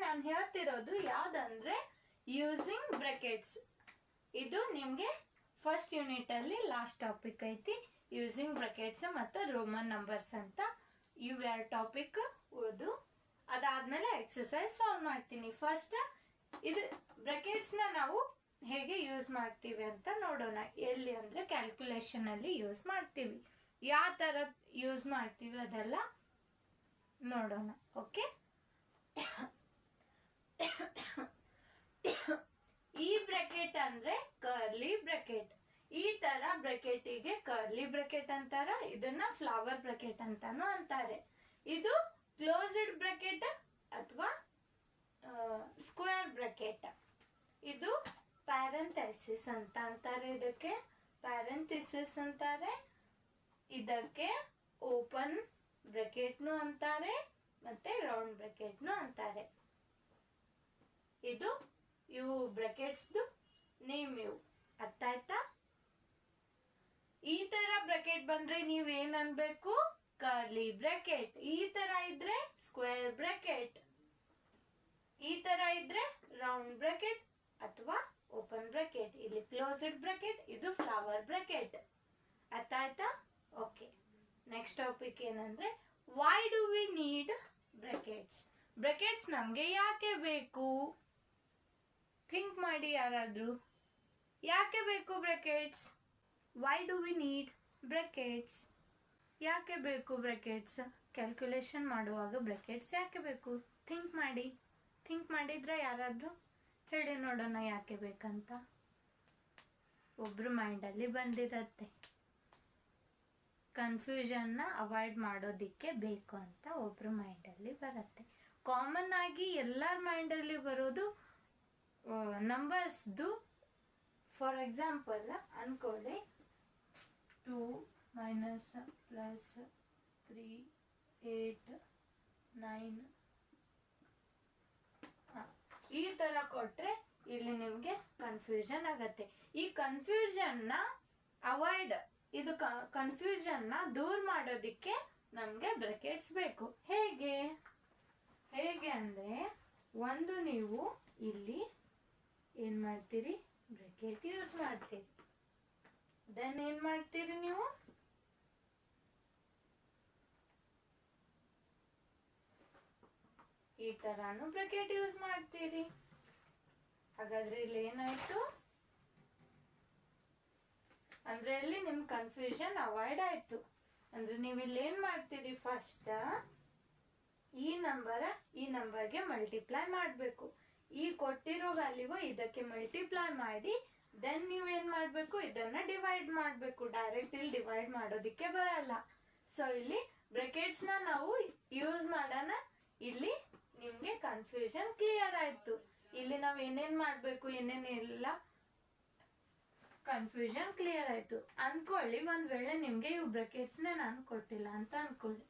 ನಾನು ಹೇಳ್ತಿರೋದು ಯಾವ್ದಂದ್ರೆ using brackets. ಇದು ನಿಮ್ಗೆ ಫಸ್ಟ್ ಯೂನಿಟ್ ಅಲ್ಲಿ ಲಾಸ್ಟ್ ಟಾಪಿಕ್ ಐತಿ, ಯೂಸಿಂಗ್ ಬ್ರಾಕೆಟ್ಸ್ ಮತ್ತು ರೋಮನ್ ನಂಬರ್ಸ್ ಅಂತ. ಇವು 2 ಟಾಪಿಕ್ ಉಳಿದು ಅದಾದ್ಮೇಲೆ ಎಕ್ಸಸೈಸ್ ಸಾಲ್ವ್ ಮಾಡ್ತೀನಿ. ಫಸ್ಟ್ ಇದು ಬ್ರಾಕೆಟ್ಸ್ ನ ನಾವು ಹೇಗೆ ಯೂಸ್ ಮಾಡ್ತೀವಿ ಅಂತ ನೋಡೋಣ. ಎಲ್ಲಿ ಅಂದ್ರೆ ಕ್ಯಾಲ್ಕುಲೇಷನ್ ಅಲ್ಲಿ ಯೂಸ್ ಮಾಡ್ತೀವಿ. ಯಾವ ತರ ಯೂಸ್ ಮಾಡ್ತೀವಿ ಅದೆಲ್ಲ ನೋಡೋಣ. ಓಕೆ, ಈ ಬ್ರಾಕೆಟ್ ಅಂದ್ರೆ ಕರ್ಲಿ ಬ್ರಾಕೆಟ್. ಈ ತರ ಬ್ರಾಕೆಟಿಗೆ ಕರ್ಲಿ ಬ್ರಾಕೆಟ್ ಅಂತಾರ. ಇದನ್ನ ಫ್ಲವರ್ ಬ್ರಾಕೆಟ್ ಅಂತಾನು ಅಂತಾರೆ. ಇದು ಕ್ಲೋಸ್ಡ್ ಬ್ರಾಕೆಟ್ ಅಥವಾ ಸ್ಕ್ವೇರ್ ಬ್ರಾಕೆಟ್. ಇದು ಪ್ಯಾರಂಥೆಸಿಸ್ ಅಂತ ಅಂತಾರೆ. ಇದಕ್ಕೆ ಪ್ಯಾರಂಥೆಸಿಸ್ ಅಂತಾರೆ. ಇದಕ್ಕೆ ಓಪನ್ ಬ್ರಾಕೆಟ್ನು ಅಂತಾರೆ ಮತ್ತೆ ರೌಂಡ್ ಬ್ರಾಕೆಟ್ನು ಅಂತಾರೆ. ಇವು ಬ್ರಾಕೆಟ್ಸ್ ನೇಮ್. ಇವು ಅರ್ಥ ಆಯ್ತಾ? ಈ ತರ ಬ್ರಾಕೆಟ್ ಬಂದ್ರೆ ನೀವ್ ಏನ್ ಅನ್ಬೇಕು? Curly bracket. ಈ ತರ ಇದ್ರೆ ಸ್ಕ್ವೇರ್ ಬ್ರಾಕೆಟ್. ಈ ತರ ಇದ್ರೆ ರೌಂಡ್ ಬ್ರಾಕೆಟ್ ಅಥವಾ ಓಪನ್ ಬ್ರಾಕೆಟ್. ಇಲ್ಲಿ ಕ್ಲೋಸ್ಡ್ ಬ್ರಾಕೆಟ್, ಇದು ಫ್ಲವರ್ ಬ್ರಾಕೆಟ್. ಅರ್ಥ ಆಯ್ತಾ? ಓಕೆ, ನೆಕ್ಸ್ಟ್ ಟಾಪಿಕ್ ಏನಂದ್ರೆ why do we need brackets. Brackets ನಮ್ಗೆ ಯಾಕೆ ಬೇಕು? ಥಿಂಕ್ ಮಾಡಿ ಯಾರಾದ್ರೂ. ಯಾಕೆ ಬೇಕು brackets? Why do we need brackets? ಯಾಕೆ ಬೇಕು ಬ್ರಾಕೆಟ್ಸ್? ಕ್ಯಾಲ್ಕುಲೇಷನ್ ಮಾಡುವಾಗ ಬ್ರಾಕೆಟ್ಸ್ ಯಾಕೆ ಬೇಕು? ಥಿಂಕ್ ಮಾಡಿ. ಥಿಂಕ್ ಮಾಡಿದ್ರೆ ಯಾರಾದ್ರೂ ಹೇಳಿ ನೋಡೋಣ ಯಾಕೆ ಬೇಕಂತ. ಒಬ್ರು ಮೈಂಡಲ್ಲಿ ಬಂದಿರತ್ತೆ. ಕನ್ಫ್ಯೂಷನ್ನ ಅವಾಯ್ಡ್ ಮಾಡೋದಿಕ್ಕೆ ಬೇಕು ಅಂತ ಒಬ್ರು ಮೈಂಡಲ್ಲಿ ಬರುತ್ತೆ. ಕಾಮನ್ ಆಗಿ ಎಲ್ಲರ ಮೈಂಡಲ್ಲಿ ಬರೋದು ನಂಬರ್ಸ್ದು. ಫಾರ್ ಎಕ್ಸಾಂಪಲ್ ಅನ್ಕೊಳ್ಳಿ, 2 ಮೈನಸ್ ಪ್ಲಸ್ 3 8 9 ಈ ತರ ಕೊಟ್ರೆ ಇಲ್ಲಿ ನಿಮ್ಗೆ ಕನ್ಫ್ಯೂಷನ್ ಆಗತ್ತೆ. ಈ ಕನ್ಫ್ಯೂಷನ್ ನ ಅವಾಯ್ಡ್, ಇದು ಕನ್ಫ್ಯೂಷನ್ ನ ದೂರ ಮಾಡೋದಿಕ್ಕೆ ನಮ್ಗೆ ಬ್ರಾಕೆಟ್ಸ್ ಬೇಕು. ಹೇಗೆ ಅಂದ್ರೆ ಒಂದು ನೀವು ಇಲ್ಲಿ ಏನ್ ಮಾಡ್ತೀರಿ? ಬ್ರಾಕೆಟ್ ಯೂಸ್ ಮಾಡ್ತೀರಿ. ದೆನ್ ಏನ್ ಮಾಡ್ತೀರಿ ನೀವು? ಈ ತರಾನು ಬ್ರಾಕೆಟ್ ಯೂಸ್ ಮಾಡ್ತೀರಿ. ಹಾಗಾದ್ರೆ ಇಲ್ಲಿ ಏನಾಯ್ತು ಅಂದ್ರೆ ಇಲ್ಲಿ ನಿಮ್ ಕನ್ಫ್ಯೂಷನ್ ಅವಾಯ್ಡ್ ಆಯ್ತು. ಅಂದ್ರೆ ನೀವು ಇಲ್ಲಿ ಏನ್ ಮಾಡ್ತೀರಿ? ಫಸ್ಟ್ ಈ ನಂಬರ್ಗೆ ಮಲ್ಟಿಪ್ಲೈ ಮಾಡಬೇಕು. ಈ ಕೊಟ್ಟಿರೋ ವ್ಯಾಲ್ಯೂ ಇದಕ್ಕೆ ಮಲ್ಟಿಪ್ಲೈ ಮಾಡಿ ದೆನ್ ನೀವೇನ್ ಮಾಡ್ಬೇಕು? ಇದನ್ನ ಡಿವೈಡ್ ಮಾಡ್ಬೇಕು. ಡೈರೆಕ್ಟ್ ಇಲ್ಲಿ ಡಿವೈಡ್ ಮಾಡೋದಿಕ್ಕೆ ಬರಲ್ಲ. ಸೊ ಇಲ್ಲಿ ಬ್ರಾಕೆಟ್ಸ್ ನ ನಾವು ಯೂಸ್ ಮಾಡೋಣ. ಇಲ್ಲಿ ನಿಮ್ಗೆ ಕನ್ಫ್ಯೂಷನ್ ಕ್ಲಿಯರ್ ಆಯ್ತು. ಇಲ್ಲಿ ನಾವ್ ಏನೇನ್ ಮಾಡ್ಬೇಕು ಏನೇನಿಲ್ಲ ಕನ್ಫ್ಯೂಷನ್ ಕ್ಲಿಯರ್ ಆಯ್ತು. ಅನ್ಕೊಳ್ಳಿ ಒಂದ್ ವೇಳೆ ನಿಮ್ಗೆ ಇವು ಬ್ರಾಕೆಟ್ಸ್ ನಾನು ಕೊಟ್ಟಿಲ್ಲ ಅಂತ ಅನ್ಕೊಳ್ಳಿ.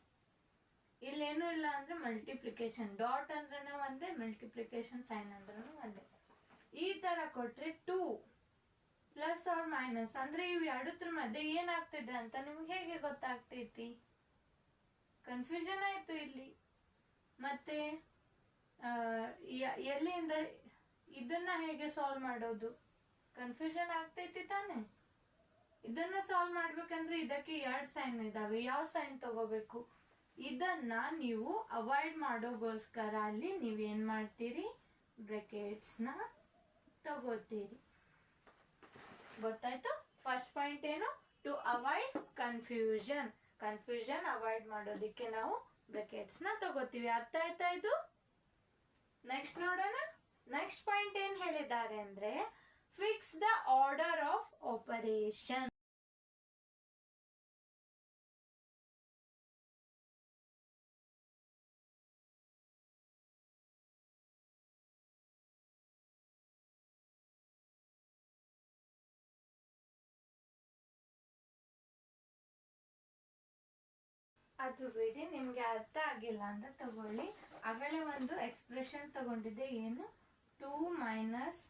ಇಲ್ಲೇನು ಇಲ್ಲ ಅಂದ್ರೆ ಮಲ್ಟಿಪ್ಲಿಕೇಶನ್, ಡಾಟ್ ಅಂದ್ರೂ ಒಂದೇ, ಮಲ್ಟಿಪ್ಲಿಕೇಶನ್ ಸೈನ್ ಅಂದ್ರೂ ಒಂದೇ. ಈ ತರ ಕೊಟ್ರೆ 2 ಪ್ಲಸ್ ಆರ್ ಮೈನಸ್ ಅಂದ್ರೆ ಇವು ಎರಡತ್ರ ಮಧ್ಯೆ ಏನಾಗ್ತಿದೆ ಅಂತ ನಿಮ್ಗೆ ಹೇಗೆ ಗೊತ್ತಾಗ್ತೈತಿ? ಕನ್ಫ್ಯೂಷನ್ ಆಯ್ತು ಇಲ್ಲಿ. ಮತ್ತೆ ಎಲ್ಲಿಂದ ಇದನ್ನ ಹೇಗೆ ಸಾಲ್ವ್ ಮಾಡೋದು? ಕನ್ಫ್ಯೂಷನ್ ಆಗ್ತೈತಿ ತಾನೆ. ಇದನ್ನ ಸಾಲ್ವ್ ಮಾಡ್ಬೇಕಂದ್ರೆ ಇದಕ್ಕೆ 2 ಸೈನ್ ಇದಾವೆ. ಯಾವ ಸೈನ್ ತಗೋಬೇಕು? ಇದನ್ನ ನೀವು ಅವಾಯ್ಡ್ ಮಾಡೋಗೋಸ್ಕರ ಅಲ್ಲಿ ನೀವೇನ್ ಮಾಡ್ತೀರಿ? ಬ್ರಾಕೆಟ್ಸ್ ನ ತಗೋತೀರಿ. ಗೊತ್ತಾಯ್ತು? ಫಸ್ಟ್ ಪಾಯಿಂಟ್ ಏನು? ಟು ಅವಾಯ್ಡ್ ಕನ್ಫ್ಯೂಷನ್ ಅವಾಯ್ಡ್ ಮಾಡೋದಿಕ್ಕೆ ನಾವು ಬ್ರಾಕೆಟ್ಸ್ ನ ತಗೋತೀವಿ. ಅರ್ಥ ಆಯ್ತಾ ಇದು? ನೆಕ್ಸ್ಟ್ ನೋಡೋಣ. ನೆಕ್ಸ್ಟ್ ಪಾಯಿಂಟ್ ಏನ್ ಹೇಳಿದ್ದಾರೆ ಅಂದ್ರೆ fix the order of operation. ಅದು ಬಿಡಿ, ನಿಮ್ಗೆ ಅರ್ಥ ಆಗಿಲ್ಲ ಅಂತ ತಗೊಳ್ಳಿ. ಆಗಲೇ ಒಂದು ಎಕ್ಸ್ಪ್ರೆಷನ್ ತಗೊಂಡಿದ್ದೆ. ಏನು? 2 ಮೈನಸ್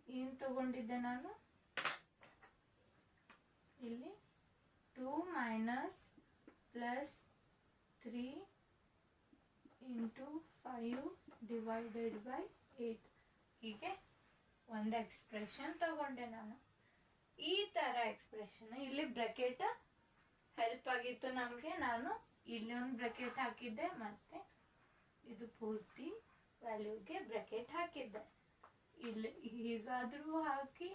ಏನು ತಗೊಂಡಿದ್ದೆ ನಾನು ಇಲ್ಲಿ? 2 minus plus 3 into 5 divided by 8. ಹೀಗೆ ಒಂದು ಎಕ್ಸ್ಪ್ರೆಷನ್ ತಗೊಂಡೆ ನಾನು. ಈ ಥರ ಎಕ್ಸ್ಪ್ರೆಷನ್ ಇಲ್ಲಿ ಬ್ರಾಕೆಟ್ ಹೆಲ್ಪ್ ಆಗಿತ್ತು ನಮಗೆ. ನಾನು ಇಲ್ಲಿ ಒಂದು ಬ್ರಾಕೆಟ್ ಹಾಕಿದ್ದೆ ಮತ್ತು ಇದು ಪೂರ್ತಿ ವ್ಯಾಲ್ಯೂಗೆ ಬ್ರಾಕೆಟ್ ಹಾಕಿದ್ದೆ. ಇಲ್ಲಿ ಹೀಗಾದರೂ ಹಾಕಿ,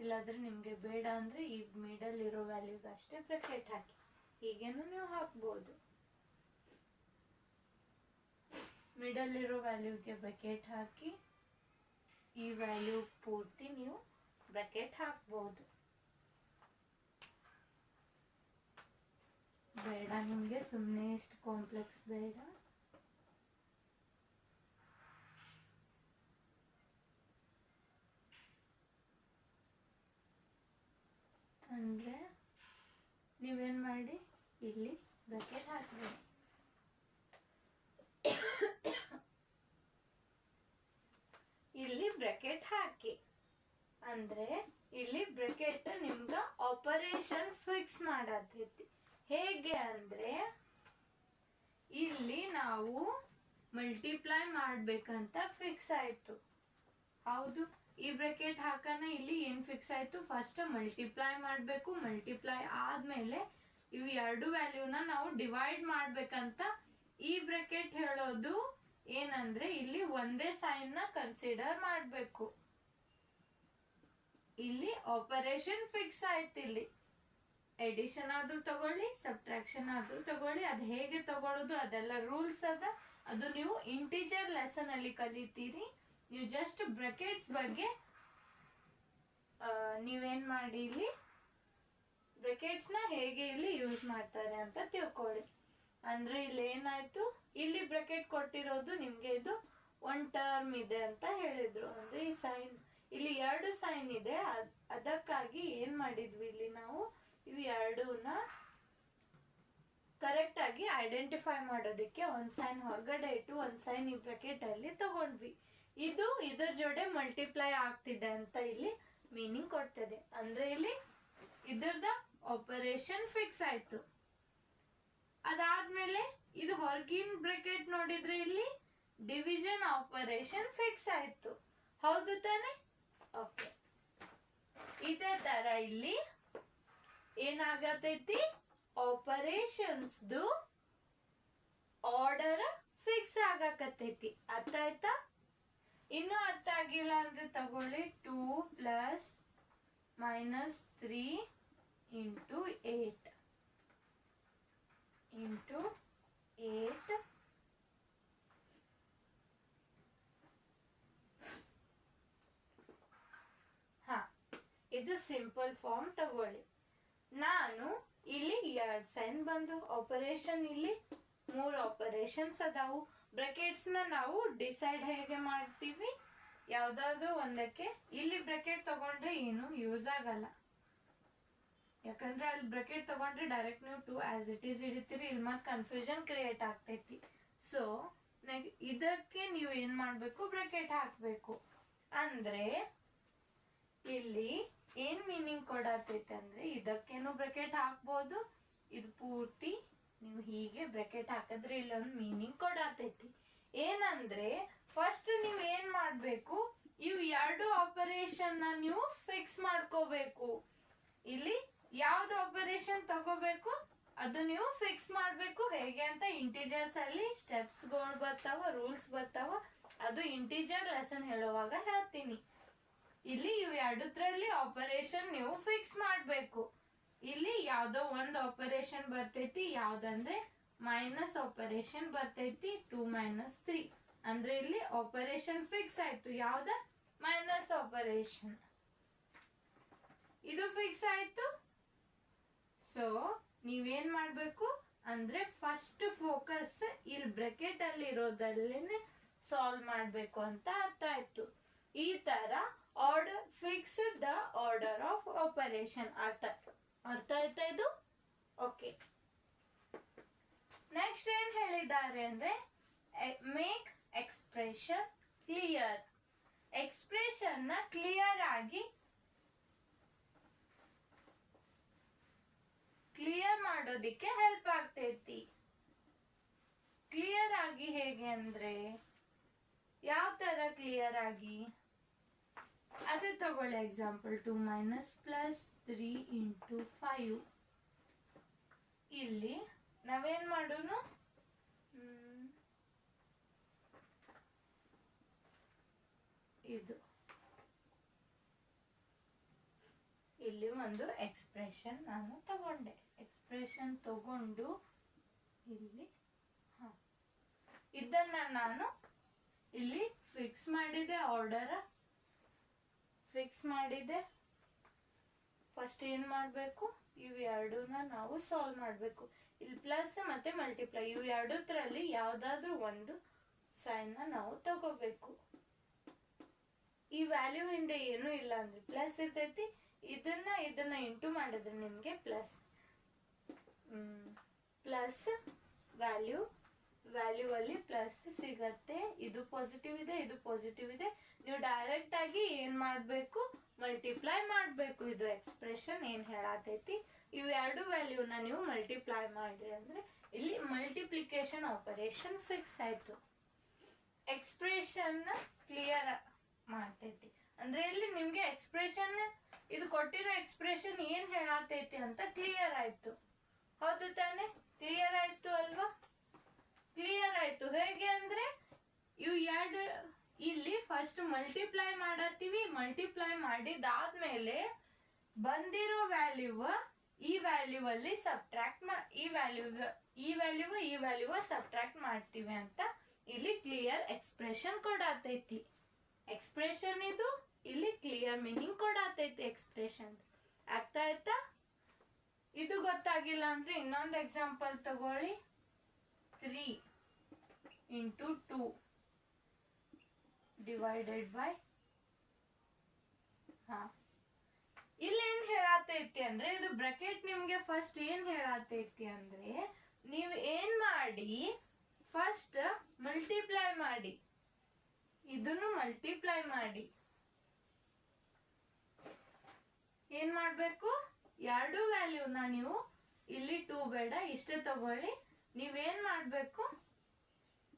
ಇಲ್ಲಾಂದರೆ ನಿಮಗೆ ಬೇಡ ಅಂದರೆ ಈ ಮಿಡಲ್ ಇರೋ ವ್ಯಾಲ್ಯೂಗೆ ಅಷ್ಟೇ ಬ್ರಾಕೆಟ್ ಹಾಕಿ. ಹೀಗೇನು ನೀವು ಹಾಕ್ಬೋದು. ಮಿಡಲ್ ಇರೋ ವ್ಯಾಲ್ಯೂಗೆ ಬ್ರಾಕೆಟ್ ಹಾಕಿ ಈ ವ್ಯಾಲ್ಯೂ ಪೂರ್ತಿ ನೀವು ಬ್ರಾಕೆಟ್ ಹಾಕ್ಬೋದು. ಬೇಡ ನಿಮಗೆ ಸುಮ್ಮನೆ ಎಷ್ಟು ಕಾಂಪ್ಲೆಕ್ಸ್ ಬೇಡ. ಅಂದರೆ ನೀವೇನು ಮಾಡಿ ಇಲ್ಲಿ ಬ್ರಾಕೆಟ್ ಹಾಕಬೇಡಿ. ಇಲ್ಲಿ ಬ್ರಾಕೆಟ್ ಹಾಕಿ ಅಂದ್ರೆ ಇಲ್ಲಿ ಬ್ರಾಕೆಟ್ ನಿಮ್ಗೆ ಆಪರೇಷನ್ ಫಿಕ್ಸ್ ಮಾಡತೈತಿ. ಹೇಗೆ ಅಂದ್ರೆ ಇಲ್ಲಿ ನಾವು ಮಲ್ಟಿಪ್ಲೈ ಮಾಡ್ಬೇಕಂತ ಫಿಕ್ಸ್ ಆಯ್ತು. ಹೌದು, ಈ ಬ್ರಾಕೆಟ್ ಹಾಕೋಣ. ಇಲ್ಲಿ ಏನ್ ಫಿಕ್ಸ್ ಆಯ್ತು, ಫಸ್ಟ್ ಮಲ್ಟಿಪ್ಲೈ ಮಾಡಬೇಕು. ಮಲ್ಟಿಪ್ಲೈ ಆದ್ಮೇಲೆ ಇವು ಎರಡು ವ್ಯಾಲ್ಯೂನ ನಾವು ಡಿವೈಡ್ ಮಾಡ್ಬೇಕಂತ ಈ ಬ್ರಾಕೆಟ್ ಹೇಳೋದು. ಏನಂದ್ರೆ ಇಲ್ಲಿ ಒಂದೇ ಸೈನ್ ನ ಕನ್ಸಿಡರ್ ಮಾಡಬೇಕು. ಇಲ್ಲಿ ಆಪರೇಷನ್ ಫಿಕ್ಸ್ ಆಯ್ತು. ಇಲ್ಲಿ ಎಡಿಷನ್ ಆದ್ರೂ ತಗೊಳ್ಳಿ, ಸಬ್ಟ್ರಾಕ್ಷನ್ ಆದ್ರೂ ತಗೊಳ್ಳಿ, ಅದು ಹೇಗೆ ತಗೊಳ್ಳೋದು ಅದೆಲ್ಲ ರೂಲ್ಸ್ ಅದ. ಅದು ನೀವು ಇಂಟಿಜರ್ ಲೆಸನ್ ಅಲ್ಲಿ ಕಲಿತೀರಿ. ನೀವು ಜಸ್ಟ್ ಬ್ರಾಕೆಟ್ಸ್ ಬಗ್ಗೆ ನೀವೇನ್ ಮಾಡಿ ಇಲ್ಲಿ ಬ್ರಾಕೆಟ್ಸ್ ನ ಹೇಗೆ ಇಲ್ಲಿ ಯೂಸ್ ಮಾಡ್ತಾರೆ ಅಂತ ತಿಳ್ಕೊಳ್ಳಿ. ಅಂದ್ರೆ ಇಲ್ಲಿ ಏನಾಯ್ತು, ಇಲ್ಲಿ ಬ್ರಾಕೆಟ್ ಕೊಟ್ಟಿರೋದು ನಿಮ್ಗೆ ಇದು ಒನ್ ಟರ್ಮ್ ಇದೆ ಅಂತ ಹೇಳಿದ್ರು. ಅಂದ್ರೆ ಈ ಸೈನ್ ಇಲ್ಲಿ ಎರಡು ಸೈನ್ ಇದೆ. ಅದಕ್ಕಾಗಿ ಏನ್ ಮಾಡಿದ್ವಿ, ಇಲ್ಲಿ ನಾವು ಇವು ಎರಡೂನ ಕರೆಕ್ಟ್ ಆಗಿ ಐಡೆಂಟಿಫೈ ಮಾಡೋದಕ್ಕೆ ಒಂದ್ ಸೈನ್ ಹೊರಗಡೆ ಇಟ್ಟು ಒಂದ್ ಸೈನ್ ಈ ಬ್ರಾಕೆಟ್ ಅಲ್ಲಿ ತಗೊಂಡ್ವಿ. ಇದು ಇದರ ಜೊತೆ ಮಲ್ಟಿಪ್ಲೈ ಆಗ್ತಿದೆ ಅಂತ ಇಲ್ಲಿ ಮೀನಿಂಗ್ ಕೊಡ್ತದೆ. ಅಂದ್ರೆ ಇಲ್ಲಿ ಇದರದ ಆಪರೇಷನ್ ಫಿಕ್ಸ್ ಆಯ್ತು. ಅದಾದ್ಮೇಲೆ ಇದು ಹೊರಗಿನ ಬ್ರಾಕೆಟ್ ನೋಡಿದ್ರೆ ಇಲ್ಲಿ ಡಿವಿಷನ್ ಆಪರೇಷನ್ ಫಿಕ್ಸ್ ಆಯ್ತು. ಹೌದು ತಾನೆ? ಓಕೆ, ಇದೇ ತರ ಇಲ್ಲಿ ಏನಾಗತೈತಿ, ಆಪರೇಷನ್ಸ್ ಆರ್ಡರ್ ಫಿಕ್ಸ್ ಆಗಕತ್ತೈತಿ. ಅರ್ಥ ಆಯ್ತಾ? ಇನ್ನೂ ಅರ್ಥ ಆಗಿಲ್ಲ ಅಂದ್ರೆ ತಗೊಳ್ಳಿ. 2 + -3 × 8 × 8 ಇದು ಸಿಂಪಲ್ ಫಾರ್ಮ್ ತಗೊಳ್ಳಿ. ನಾನು ಇಲ್ಲಿ 2 ಸೈನ್ ಬಂದು ಆಪರೇಷನ್ ಇಲ್ಲಿ 3 ಆಪರೇಷನ್ಸ್ ಅದಾವು. ಬ್ರಾಕೆಟ್ಸ್ ನ ನಾವು ಡಿಸೈಡ್ ಹೇಗೆ ಮಾಡ್ತೀವಿ, ಯಾವ್ದಾದ್ರು ಒಂದಕ್ಕೆ. ಇಲ್ಲಿ ಬ್ರಾಕೆಟ್ ತಗೊಂಡ್ರೆ ಏನು ಯೂಸ್ ಆಗಲ್ಲ, ಯಾಕಂದ್ರೆ ಅಲ್ಲಿ ಬ್ರಾಕೆಟ್ ತಗೊಂಡ್ರೆ ಡೈರೆಕ್ಟ್ ನೀವು 2 ಆಸ್ ಇಟ್ ಈಸ್ ಹಿಡಿತೀರಿ. ಇಲ್ಲಿ ಮತ್ತೆ ಕನ್ಫ್ಯೂಷನ್ ಕ್ರಿಯೇಟ್ ಆಗ್ತೈತಿ. ಸೊ ಇದಕ್ಕೆ ನೀವು ಏನ್ ಮಾಡ್ಬೇಕು, ಬ್ರಾಕೆಟ್ ಹಾಕ್ಬೇಕು. ಅಂದ್ರೆ ಇಲ್ಲಿ ಏನ್ ಮೀನಿಂಗ್ ಕೊಡತೈತೆ ಅಂದ್ರೆ ಇದಕ್ಕೇನು ಬ್ರಾಕೆಟ್ ಹಾಕ್ಬೋದು. ಇದು ಪೂರ್ತಿ ನೀವು ಹೀಗೆ ಬ್ರಾಕೆಟ್ ಹಾಕಿದ್ರೆ ಇಲ್ಲೊಂದು ಮೀನಿಂಗ್ ಕೊಡತೈತಿ. ಏನಂದ್ರೆ ಫಸ್ಟ್ ನೀವ್ ಏನ್ ಮಾಡ್ಬೇಕು, ಇವು ಎರಡು ಆಪರೇಷನ್ ನ ನೀವು ಫಿಕ್ಸ್ ಮಾಡ್ಕೋಬೇಕು. ಇಲ್ಲಿ ಯಾವ್ದು ಆಪರೇಷನ್ ತಗೋಬೇಕು ಅದು ನೀವು ಫಿಕ್ಸ್ ಮಾಡ್ಬೇಕು. ಹೇಗೆ ಅಂತ ಇಂಟಿಜರ್ಸ್ ಅಲ್ಲಿ ಸ್ಟೆಪ್ಸ್ ಗಳು ಬರ್ತಾವ, ರೂಲ್ಸ್ ಬರ್ತಾವ. ಅದು ಇಂಟಿಜರ್ ಲೆಸನ್ ಹೇಳುವಾಗ ಹೇಳ್ತೀನಿ. ಇಲ್ಲಿ ಇವು ಎರಡರಲ್ಲಿ ಆಪರೇಷನ್ ನೀವು ಫಿಕ್ಸ್ ಮಾಡ್ಬೇಕು. ಇಲ್ಲಿ ಯಾವ್ದೋ ಒಂದು ಆಪರೇಷನ್ ಬರ್ತೈತಿ, ಯಾವ್ದಂದ್ರೆ ಮೈನಸ್ ಆಪರೇಷನ್ ಬರ್ತೈತಿ. 2 - 3 ಅಂದ್ರೆ ಇಲ್ಲಿ ಆಪರೇಷನ್ ಫಿಕ್ಸ್ ಆಯ್ತು. ಯಾವ್ದ? Minus operation. ಇದು ಫಿಕ್ಸ್ ಆಯ್ತು. ಸೊ ನೀವೇನ್ ಮಾಡ್ಬೇಕು ಅಂದ್ರೆ ಫಸ್ಟ್ ಫೋಕಸ್ ಇಲ್ಲಿ ಬ್ರಾಕೆಟ್ ಅಲ್ಲಿ ಇರೋದಲ್ಲೇನೆ ಸಾಲ್ವ್ ಮಾಡ್ಬೇಕು ಅಂತ ಅರ್ಥ ಆಯ್ತು. ಈ ತರ order fix the order of operation. ಅರ್ಥ ಆಯ್ತಾ ಇದು? ಓಕೆ, ನೆಕ್ಸ್ಟ್ ಏನ್ ಹೇಳಿದ್ದಾರೆ ಅಂದ್ರೆ ಮೇಕ್ ಎಕ್ಸ್ಪ್ರೆಷನ್ ಕ್ಲಿಯರ್. ಎಕ್ಸ್ಪ್ರೆಷನ್ ನ ಕ್ಲಿಯರ್ ಮಾಡೋದಿಕ್ಕೆ ಹೆಲ್ಪ್ ಆಗ್ತೈತಿ. ಕ್ಲಿಯರ್ ಆಗಿ ಆಗಿ ಹೇಗೆ ಅಂದ್ರೆ ಯಾವ ತರ ಕ್ಲಿಯರ್ ಆಗಿ ಅದೇ ತಗೊಳ್ಳಿ ಎಕ್ಸಾಂಪಲ್ 2 ಮೈನಸ್ ಪ್ಲಸ್ 3 ಇಂಟು 5. ಇಲ್ಲಿ ನಾವೇನ್ ಮಾಡೋನು ಇದು ಇಲ್ಲಿ ಒಂದು ಎಕ್ಸ್ಪ್ರೆಷನ್ ನಾನು ತಗೊಂಡೆ. ಎಕ್ಸ್ಪ್ರೆಷನ್ ತಗೊಂಡು ಇಲ್ಲಿ ಇದನ್ನ ನಾನು ಇಲ್ಲಿ ಫಿಕ್ಸ್ ಮಾಡಿದೆ, ಆರ್ಡರ್ ಫಿಕ್ಸ್ ಮಾಡಿದೆ. ಫಸ್ಟ್ ಏನ್ ಮಾಡಬೇಕು, ಇವು ಎರಡನ್ನ ನಾವು ಸಾಲ್ವ್ ಮಾಡಬೇಕು. ಇಲ್ಲಿ ಪ್ಲಸ್ ಮತ್ತೆ ಮಲ್ಟಿಪ್ಲೈ ಇವು ಎರಡರಲ್ಲಿ ಯಾವ್ದಾದ್ರು ಒಂದು ಸೈನ್ ನಾವು ತಗೋಬೇಕು. ಈ ವ್ಯಾಲ್ಯೂ ಹಿಂದೆ ಏನೂ ಇಲ್ಲ ಅಂದ್ರೆ ಪ್ಲಸ್ ಇರ್ತೈತಿ. ಇದನ್ನ ಇಂಟು ಮಾಡಿದ್ರೆ ನಿಮ್ಗೆ ಪ್ಲಸ್ ವ್ಯಾಲ್ಯೂ ಅಲ್ಲಿ ಪ್ಲಸ್ ಸಿಗತ್ತೆ. ಇದು ಪಾಸಿಟಿವ್ ಇದೆ, ಇದು ಪಾಸಿಟಿವ್ ಇದೆ. ನೀವು ಡೈರೆಕ್ಟ್ ಆಗಿ ಏನ್ ಮಾಡ್ಬೇಕು, ಮಲ್ಟಿಪ್ಲೈ ಮಾಡ್ಬೇಕು. ಇದು ಎಕ್ಸ್ಪ್ರೆಷನ್ ಏನ್ ಹೇಳತೈತಿ, ಇವು ಎರಡು ವ್ಯಾಲ್ಯೂನ ನೀವು ಮಲ್ಟಿಪ್ಲೈ ಮಾಡ್ರಿ ಅಂದ್ರೆ ಇಲ್ಲಿ ಮಲ್ಟಿಪ್ಲಿಕೇಶನ್ ಆಪರೇಷನ್ ಫಿಕ್ಸ್ ಆಯ್ತು. ಎಕ್ಸ್ಪ್ರೆಷನ್ ಕ್ಲಿಯರ್ ಮಾಡ್ತೈತಿ ಅಂದ್ರೆ ಇಲ್ಲಿ ನಿಮ್ಗೆ ಎಕ್ಸ್ಪ್ರೆಷನ್ ಇದು ಕೊಟ್ಟಿರೋ ಎಕ್ಸ್ಪ್ರೆಷನ್ ಏನ್ ಹೇಳತೈತಿ ಅಂತ ಕ್ಲಿಯರ್ ಆಯ್ತು. ಹೌದು ತಾನೆ? ಕ್ಲಿಯರ್ ಆಯ್ತು ಅಲ್ವಾ? ಕ್ಲಿಯರ್ ಆಯ್ತು. ಹೇಗೆ ಅಂದ್ರೆ ಇವು ಎರಡು ಇಲ್ಲಿ ಫಸ್ಟ್ ಮಲ್ಟಿಪ್ಲೈ ಮಾಡತ್ತೀವಿ. ಮಲ್ಟಿಪ್ಲೈ ಮಾಡಿದಾದ್ಮೇಲೆ ಬಂದಿರೋ ವ್ಯಾಲ್ಯೂ ಈ ವ್ಯಾಲ್ಯೂ ಅಲ್ಲಿ ಸಬ್ಟ್ರಾಕ್ಟ್ ಈ ವ್ಯಾಲ್ಯೂ ಸಬ್ಟ್ರಾಕ್ಟ್ ಮಾಡ್ತೀವಿ ಅಂತ ಇಲ್ಲಿ ಕ್ಲಿಯರ್ ಎಕ್ಸ್ಪ್ರೆಷನ್ ಕೊಡತೈತಿ. ಎಕ್ಸ್ಪ್ರೆಷನ್ ಇದು ಇಲ್ಲಿ ಕ್ಲಿಯರ್ ಮೀನಿಂಗ್ ಕೊಡತೈತಿ ಎಕ್ಸ್ಪ್ರೆಷನ್. ಅರ್ಥ ಆಯ್ತಾ? ಇದು ಗೊತ್ತಾಗಿಲ್ಲ ಅಂದ್ರೆ ಇನ್ನೊಂದು ಎಕ್ಸಾಂಪಲ್ ತಗೊಳ್ಳಿ. 3 ಇಂಟು 2 ಡಿವೈಡೆಡ್ ಬೈ ಇಲ್ಲಿ ಏನ್ ಹೇಳತೈತಿ ಅಂದ್ರೆ ಇದು ಬ್ರಾಕೆಟ್ ನಿಮ್ಗೆ ಫಸ್ಟ್ ಏನ್ ಹೇಳತೈತಿ ಅಂದ್ರೆ ನೀವು ಏನ್ ಮಾಡಿ ಫಸ್ಟ್ ಮಲ್ಟಿಪ್ಲೈ ಮಾಡಿ, ಇದನ್ನು ಮಲ್ಟಿಪ್ಲೈ ಮಾಡಿ. ಏನ್ ಮಾಡ್ಬೇಕು, ಎರಡು ವ್ಯಾಲ್ಯೂನ ನೀವು ಇಲ್ಲಿ 2 ಬೇಡ ಇಷ್ಟೇ ತಗೊಳ್ಳಿ. ನೀವೇನ್ ಮಾಡ್ಬೇಕು,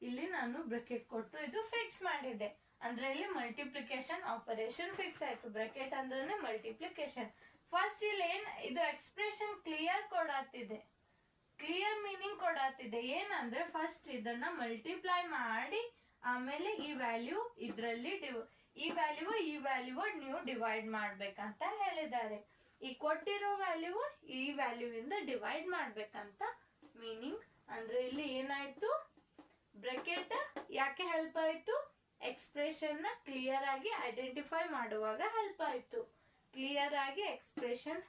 ಇಲ್ಲಿ ನಾನು ಬ್ರಾಕೆಟ್ ಕೊಟ್ಟು ಇದು ಫಿಕ್ಸ್ ಮಾಡಿದೆ ಅಂದ್ರೆ ಇಲ್ಲಿ ಮಲ್ಟಿಪ್ಲಿಕೇಶನ್ ಆಪರೇಷನ್ ಫಿಕ್ಸ್ ಆಯ್ತು. ಬ್ರಾಕೆಟ್ ಅಂದ್ರೆ ಮಲ್ಟಿಪ್ಲಿಕೇಶನ್. ಫಸ್ಟ್ ಇಲ್ಲಿ ಏನ್ ಇದು ಎಕ್ಸ್ಪ್ರೆಷನ್ ಕ್ಲಿಯರ್ ಕೊಡತ್ತಿದೆ, ಕ್ಲಿಯರ್ ಮೀನಿಂಗ್ ಕೊಡತ್ತಿದೆ. ಏನಂದ್ರೆ ಫಸ್ಟ್ ಇದನ್ನ ಮಲ್ಟಿಪ್ಲೈ ಮಾಡಿ ಆಮೇಲೆ ಈ ವ್ಯಾಲ್ಯೂ ಇದ್ರಲ್ಲಿ ಈ ವ್ಯಾಲ್ಯೂ ನೀವು ಡಿವೈಡ್ ಮಾಡ್ಬೇಕಂತ ಹೇಳಿದ್ದಾರೆ. ಈ ಕೊಟ್ಟಿರೋ ವ್ಯಾಲ್ಯೂ ಈ ವ್ಯಾಲ್ಯೂ ಇಂದ ಡಿವೈಡ್ ಮಾಡ್ಬೇಕಂತ ಮೀನಿಂಗ್. ಅಂದ್ರೆ ಇಲ್ಲಿ ಏನಾಯ್ತು, ಬ್ರಾಕೆಟ್ ಯಾಕೆ ಹೆಲ್ಪ್ ಆಯ್ತು, ಎಕ್ಸ್ಪ್ರೆಷನ್ ನ ಕ್ಲಿಯರ್ ಆಗಿ ಐಡೆಂಟಿಫೈ ಮಾಡುವಾಗ ಹೆಲ್ಪ್ ಆಯ್ತು. ಕ್ಲಿಯರ್ ಆಗಿ ಎಕ್ಸ್ಪ್ರೆಷನ್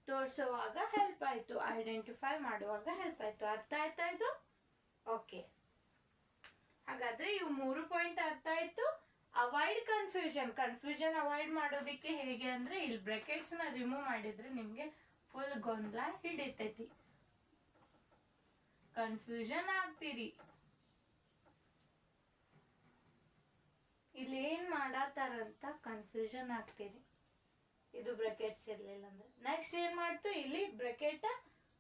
ತೋರಿಸುವಾಗ ಹೆಲ್ಪ್ ಆಯ್ತು, ಐಡೆಂಟಿಫೈ ಮಾಡುವಾಗ ಹೆಲ್ಪ್ ಆಯ್ತು. ಅರ್ಥ ಆಯ್ತಾ ಇದು? ಓಕೆ, ಹಾಗಾದ್ರೆ ಇವು 3 ಪಾಯಿಂಟ್ ಅರ್ಥ ಆಯ್ತು. ಅವಾಯ್ಡ್ ಕನ್ಫ್ಯೂಷನ್ ಅವಾಯ್ಡ್ ಮಾಡೋದಿಕ್ಕೆ ಹೇಗೆ ಅಂದ್ರೆ ಇಲ್ಲಿ ಬ್ರಾಕೆಟ್ಸ್ ನ ರಿಮೂವ್ ಮಾಡಿದ್ರೆ ನಿಮ್ಗೆ ಫುಲ್ ಗೊಂದಲ ಹಿಡಿತೈತಿ, ಕನ್ಫ್ಯೂಷನ್ ಆಗ್ತೀರಿ. ಇಲ್ಲಿ ಏನ್ ಮಾಡತಾರಂತ ಕನ್ಫ್ಯೂಷನ್ ಆಗ್ತೀರಿ, ಇದು ಬ್ರಾಕೆಟ್ಸ್ ಇರ್ಲಿಲ್ಲ ಅಂದ್ರೆ. ನೆಕ್ಸ್ಟ್ ಏನ್ ಮಾಡ್ತು, ಇಲ್ಲಿ ಬ್ರಾಕೆಟ್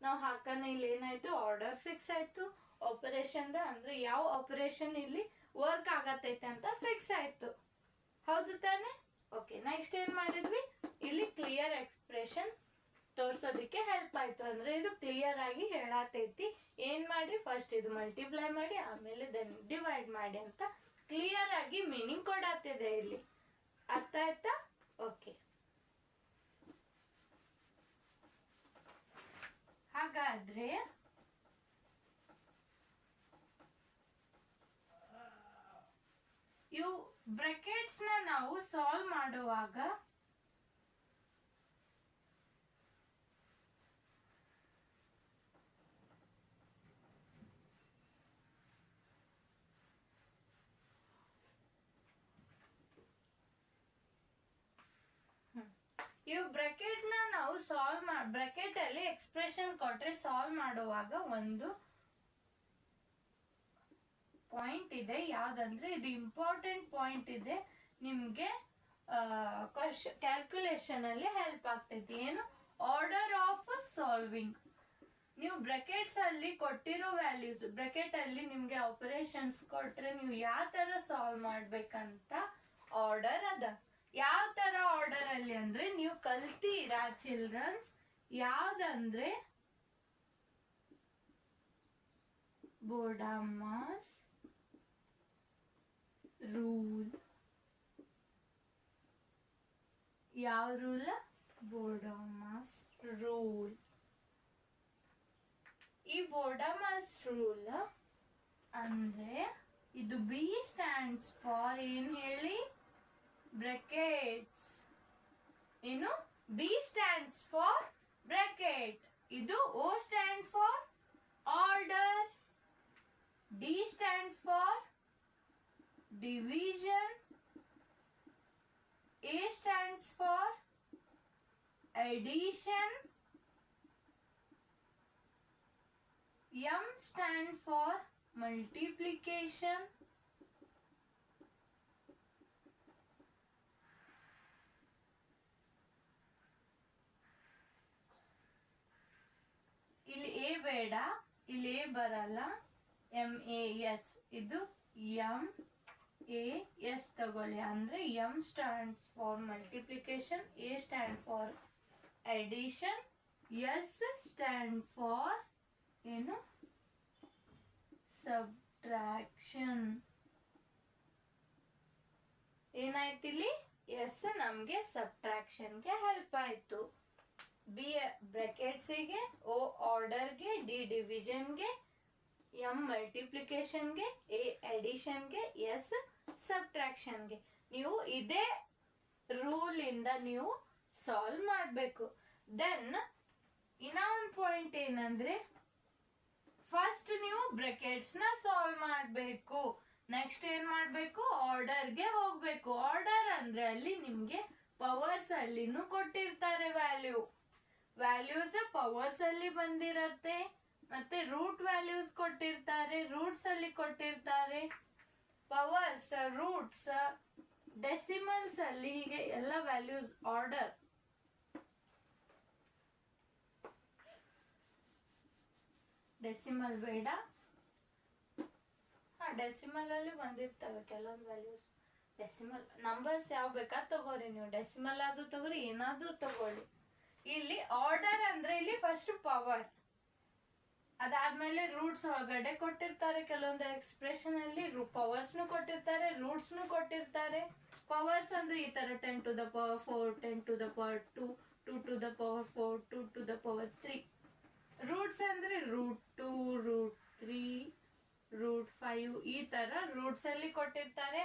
ನಾವು ಹಾಕನ ಇಲ್ಲಿ ಏನಾಯ್ತು, ಆರ್ಡರ್ ಫಿಕ್ಸ್ ಆಯ್ತು. ಆಪರೇಷನ್ ಅಂದ್ರೆ ಯಾವ ಆಪರೇಷನ್ ಇಲ್ಲಿ ವರ್ಕ್ ಆಗತೈತೆ ಅಂತ ಫಿಕ್ಸ್ ಆಯ್ತು. ಹೌದು ತಾನೆ? ಓಕೆ, ನೆಕ್ಸ್ಟ್ ಏನ್ ಮಾಡಿದ್ವಿ, ಇಲ್ಲಿ ಕ್ಲಿಯರ್ ಎಕ್ಸ್ಪ್ರೆಷನ್ ತೋರ್ಸೋದಿಕ್ಕೆ ಹೆಲ್ಪ್ ಆಯ್ತು. ಅಂದ್ರೆ ಇದು ಕ್ಲಿಯರ್ ಆಗಿ ಹೇಳತೈತಿ. ಏನ್ ಮಾಡಿ, ಫಸ್ಟ್ ಇದು ಮಲ್ಟಿಪ್ಲೈ ಮಾಡಿ ಆಮೇಲೆ ದೆನ್ ಡಿವೈಡ್ ಮಾಡಿ ಅಂತ ಕ್ಲಿಯರ್ ಆಗಿ ಮೀನಿಂಗ್ ಕೊಡತ್ತಿದೆ ಇಲ್ಲಿ. ಅರ್ಥ ಆಯ್ತಾ? ಓಕೆ, ಹಾಗಾದ್ರೆ ಇವು ಬ್ರಾಕೆಟ್ಸ್ ನ ನಾವು ಸಾಲ್ವ್ ಮಾಡುವಾಗ ಇವು ಬ್ರಾಕೆಟ್ ನ ನಾವು ಬ್ರಾಕೆಟ್ ಅಲ್ಲಿ ಎಕ್ಸ್ಪ್ರೆಷನ್ ಕೊಟ್ರೆ ಸಾಲ್ವ್ ಮಾಡುವಾಗ ಒಂದು ಪಾಯಿಂಟ್ ಇದೆ. ಯಾವ್ದಂದ್ರೆ ಇದು ಇಂಪಾರ್ಟೆಂಟ್ ಪಾಯಿಂಟ್ ಇದೆ, ನಿಮ್ಗೆ ಕ್ಯಾಲ್ಕುಲೇಷನ್ ಅಲ್ಲಿ ಹೆಲ್ಪ್ ಆಗ್ತೈತಿ. ಏನು, ಆರ್ಡರ್ ಆಫ್ ಸಾಲ್ವಿಂಗ್. ನೀವು ಬ್ರಾಕೆಟ್ಸ್ ಅಲ್ಲಿ ಕೊಟ್ಟಿರೋ ವ್ಯಾಲ್ಯೂಸ್, ಬ್ರಾಕೆಟ್ ಅಲ್ಲಿ ನಿಮ್ಗೆ ಆಪರೇಷನ್ಸ್ ಕೊಟ್ರೆ ನೀವು ಯಾವ ತರ ಸಾಲ್ವ್ ಮಾಡ್ಬೇಕಂತ ಆರ್ಡರ್ ಅದ. ಯಾವ ತರ ಆರ್ಡರ್ ಅಲ್ಲಿ ಅಂದ್ರೆ ನೀವು ಕಲ್ತೀರಾ ಚಿಲ್ಡ್ರನ್ಸ್, ಯಾವ್ದಂದ್ರೆ ಬೋಡಾಮಾಸ್ ರೂಲ್. ಯಾವ ರೂಲ್? ಬೋಡಾಮಾಸ್ ರೂಲ್. ಈ ಬೋಡಾಮಾಸ್ ರೂಲ್ ಅಂದ್ರೆ ಇದು ಬಿ ಸ್ಟ್ಯಾಂಡ್ಸ್ ಫಾರ್ ಏನ್ ಹೇಳಿ? ಬ್ರಾಕೆಟ್ಸ್. ಏನು? B stands for bracket. ಇದು O stand for order, D stand for division, A stands for addition, M stand for multiplication, ಇಲ್ಲಿ ಎ ಬೇಡ, ಇಲ್ಲಿ ಎ ಬರಲ್ಲ, MAS. ಇದು MAS ತಗೊಳ್ಳಿ. ಅಂದ್ರೆ M stands for multiplication, A stand for addition, S stand for ಏನು? Subtraction. ಏನಾಯ್ತಿಲ್ಲಿ? S ನಮ್ಗೆ ಸಬ್ಟ್ರಾಕ್ಷನ್ಗೆ help ಆಯ್ತು. ಬಿ ಬ್ರಾಕೆಟ್ಸಿಗೆ, ಓ ಆರ್ಡರ್ಗೆ, ಡಿ ಡಿವಿಷನ್ಗೆ, ಎಂ ಮಲ್ಟಿಪ್ಲಿಕೇಶನ್ಗೆ, ಎ ಅಡಿಷನ್ಗೆ, ಎಸ್ ಸಬ್ಟ್ರಾಕ್ಷನ್ಗೆ. ನೀವು ಇದೇ ರೂಲ್ ಇಂದ ನೀವು ಸಾಲ್ವ್ ಮಾಡಬೇಕು. ದೆನ್ ಇನ್ನ ಒಂದು ಪಾಯಿಂಟ್ ಏನಂದ್ರೆ, ಫಸ್ಟ್ ನೀವು ಬ್ರಾಕೆಟ್ಸ್ ನ ಸಾಲ್ವ್ ಮಾಡಬೇಕು. ನೆಕ್ಸ್ಟ್ ಏನ್ ಮಾಡ್ಬೇಕು? ಆರ್ಡರ್ಗೆ ಹೋಗ್ಬೇಕು. ಆರ್ಡರ್ ಅಂದ್ರೆ ಅಲ್ಲಿ ನಿಮ್ಗೆ ಪವರ್ಸ್ ಅಲ್ಲಿನೂ ಕೊಟ್ಟಿರ್ತಾರೆ ವ್ಯಾಲ್ಯೂಸ್ ಪವರ್ಸ್ ಅಲ್ಲಿ ಬಂದಿರತ್ತೆ. ಮತ್ತೆ ರೂಟ್ ವ್ಯಾಲ್ಯೂಸ್ ಕೊಟ್ಟಿರ್ತಾರೆ, ರೂಟ್ಸ್ ಅಲ್ಲಿ ಕೊಟ್ಟಿರ್ತಾರೆ, ಪವರ್ಸ್, ರೂಟ್ಸ್, ಡೆಸಿಮಲ್ಸ್ ಅಲ್ಲಿ, ಹೀಗೆ ಎಲ್ಲ ವ್ಯಾಲ್ಯೂಸ್ ಆರ್ಡರ್. ಡೆಸಿಮಲ್ ಬೇಡ. ಡೆಸಿಮಲ್ ಅಲ್ಲಿ ಬಂದಿರ್ತವೆ ಕೆಲವೊಂದು ವ್ಯಾಲ್ಯೂಸ್. ಡೆಸಿಮಲ್ ನಂಬರ್ಸ್ ಯಾವ ಬೇಕಾದ್ ತಗೋರಿ ನೀವು, ಡೆಸಿಮಲ್ ಆದ್ರೂ ತಗೋರಿ, ಏನಾದ್ರೂ ತಗೊಳ್ಳಿ. ಇಲ್ಲಿ ಆರ್ಡರ್ ಅಂದ್ರೆ ಇಲ್ಲಿ ಫಸ್ಟ್ ಪವರ್, ಅದಾದ್ಮೇಲೆ ರೂಟ್ಸ್ ಒಳಗಡೆ ಕೊಟ್ಟಿರ್ತಾರೆ. ಕೆಲವೊಂದು ಎಕ್ಸ್ಪ್ರೆಷನ್ ಅಲ್ಲಿ ಪವರ್ಸ್ ನು ಕೊಟ್ಟಿರ್ತಾರೆ, ರೂಟ್ಸ್ ನು ಕೊಟ್ಟಿರ್ತಾರೆ. ಪವರ್ಸ್ ಅಂದ್ರೆ ಈ ತರ 10 to the power 4, 10 to the power 2, 2 to the power 4, 2 to the power 3. Roots ಅಂದ್ರೆ ರೂಟ್ 2, ರೂಟ್ 3, ರೂಟ್ 5, ಈ ತರ ರೂಟ್ಸ್ ಅಲ್ಲಿ ಕೊಟ್ಟಿರ್ತಾರೆ.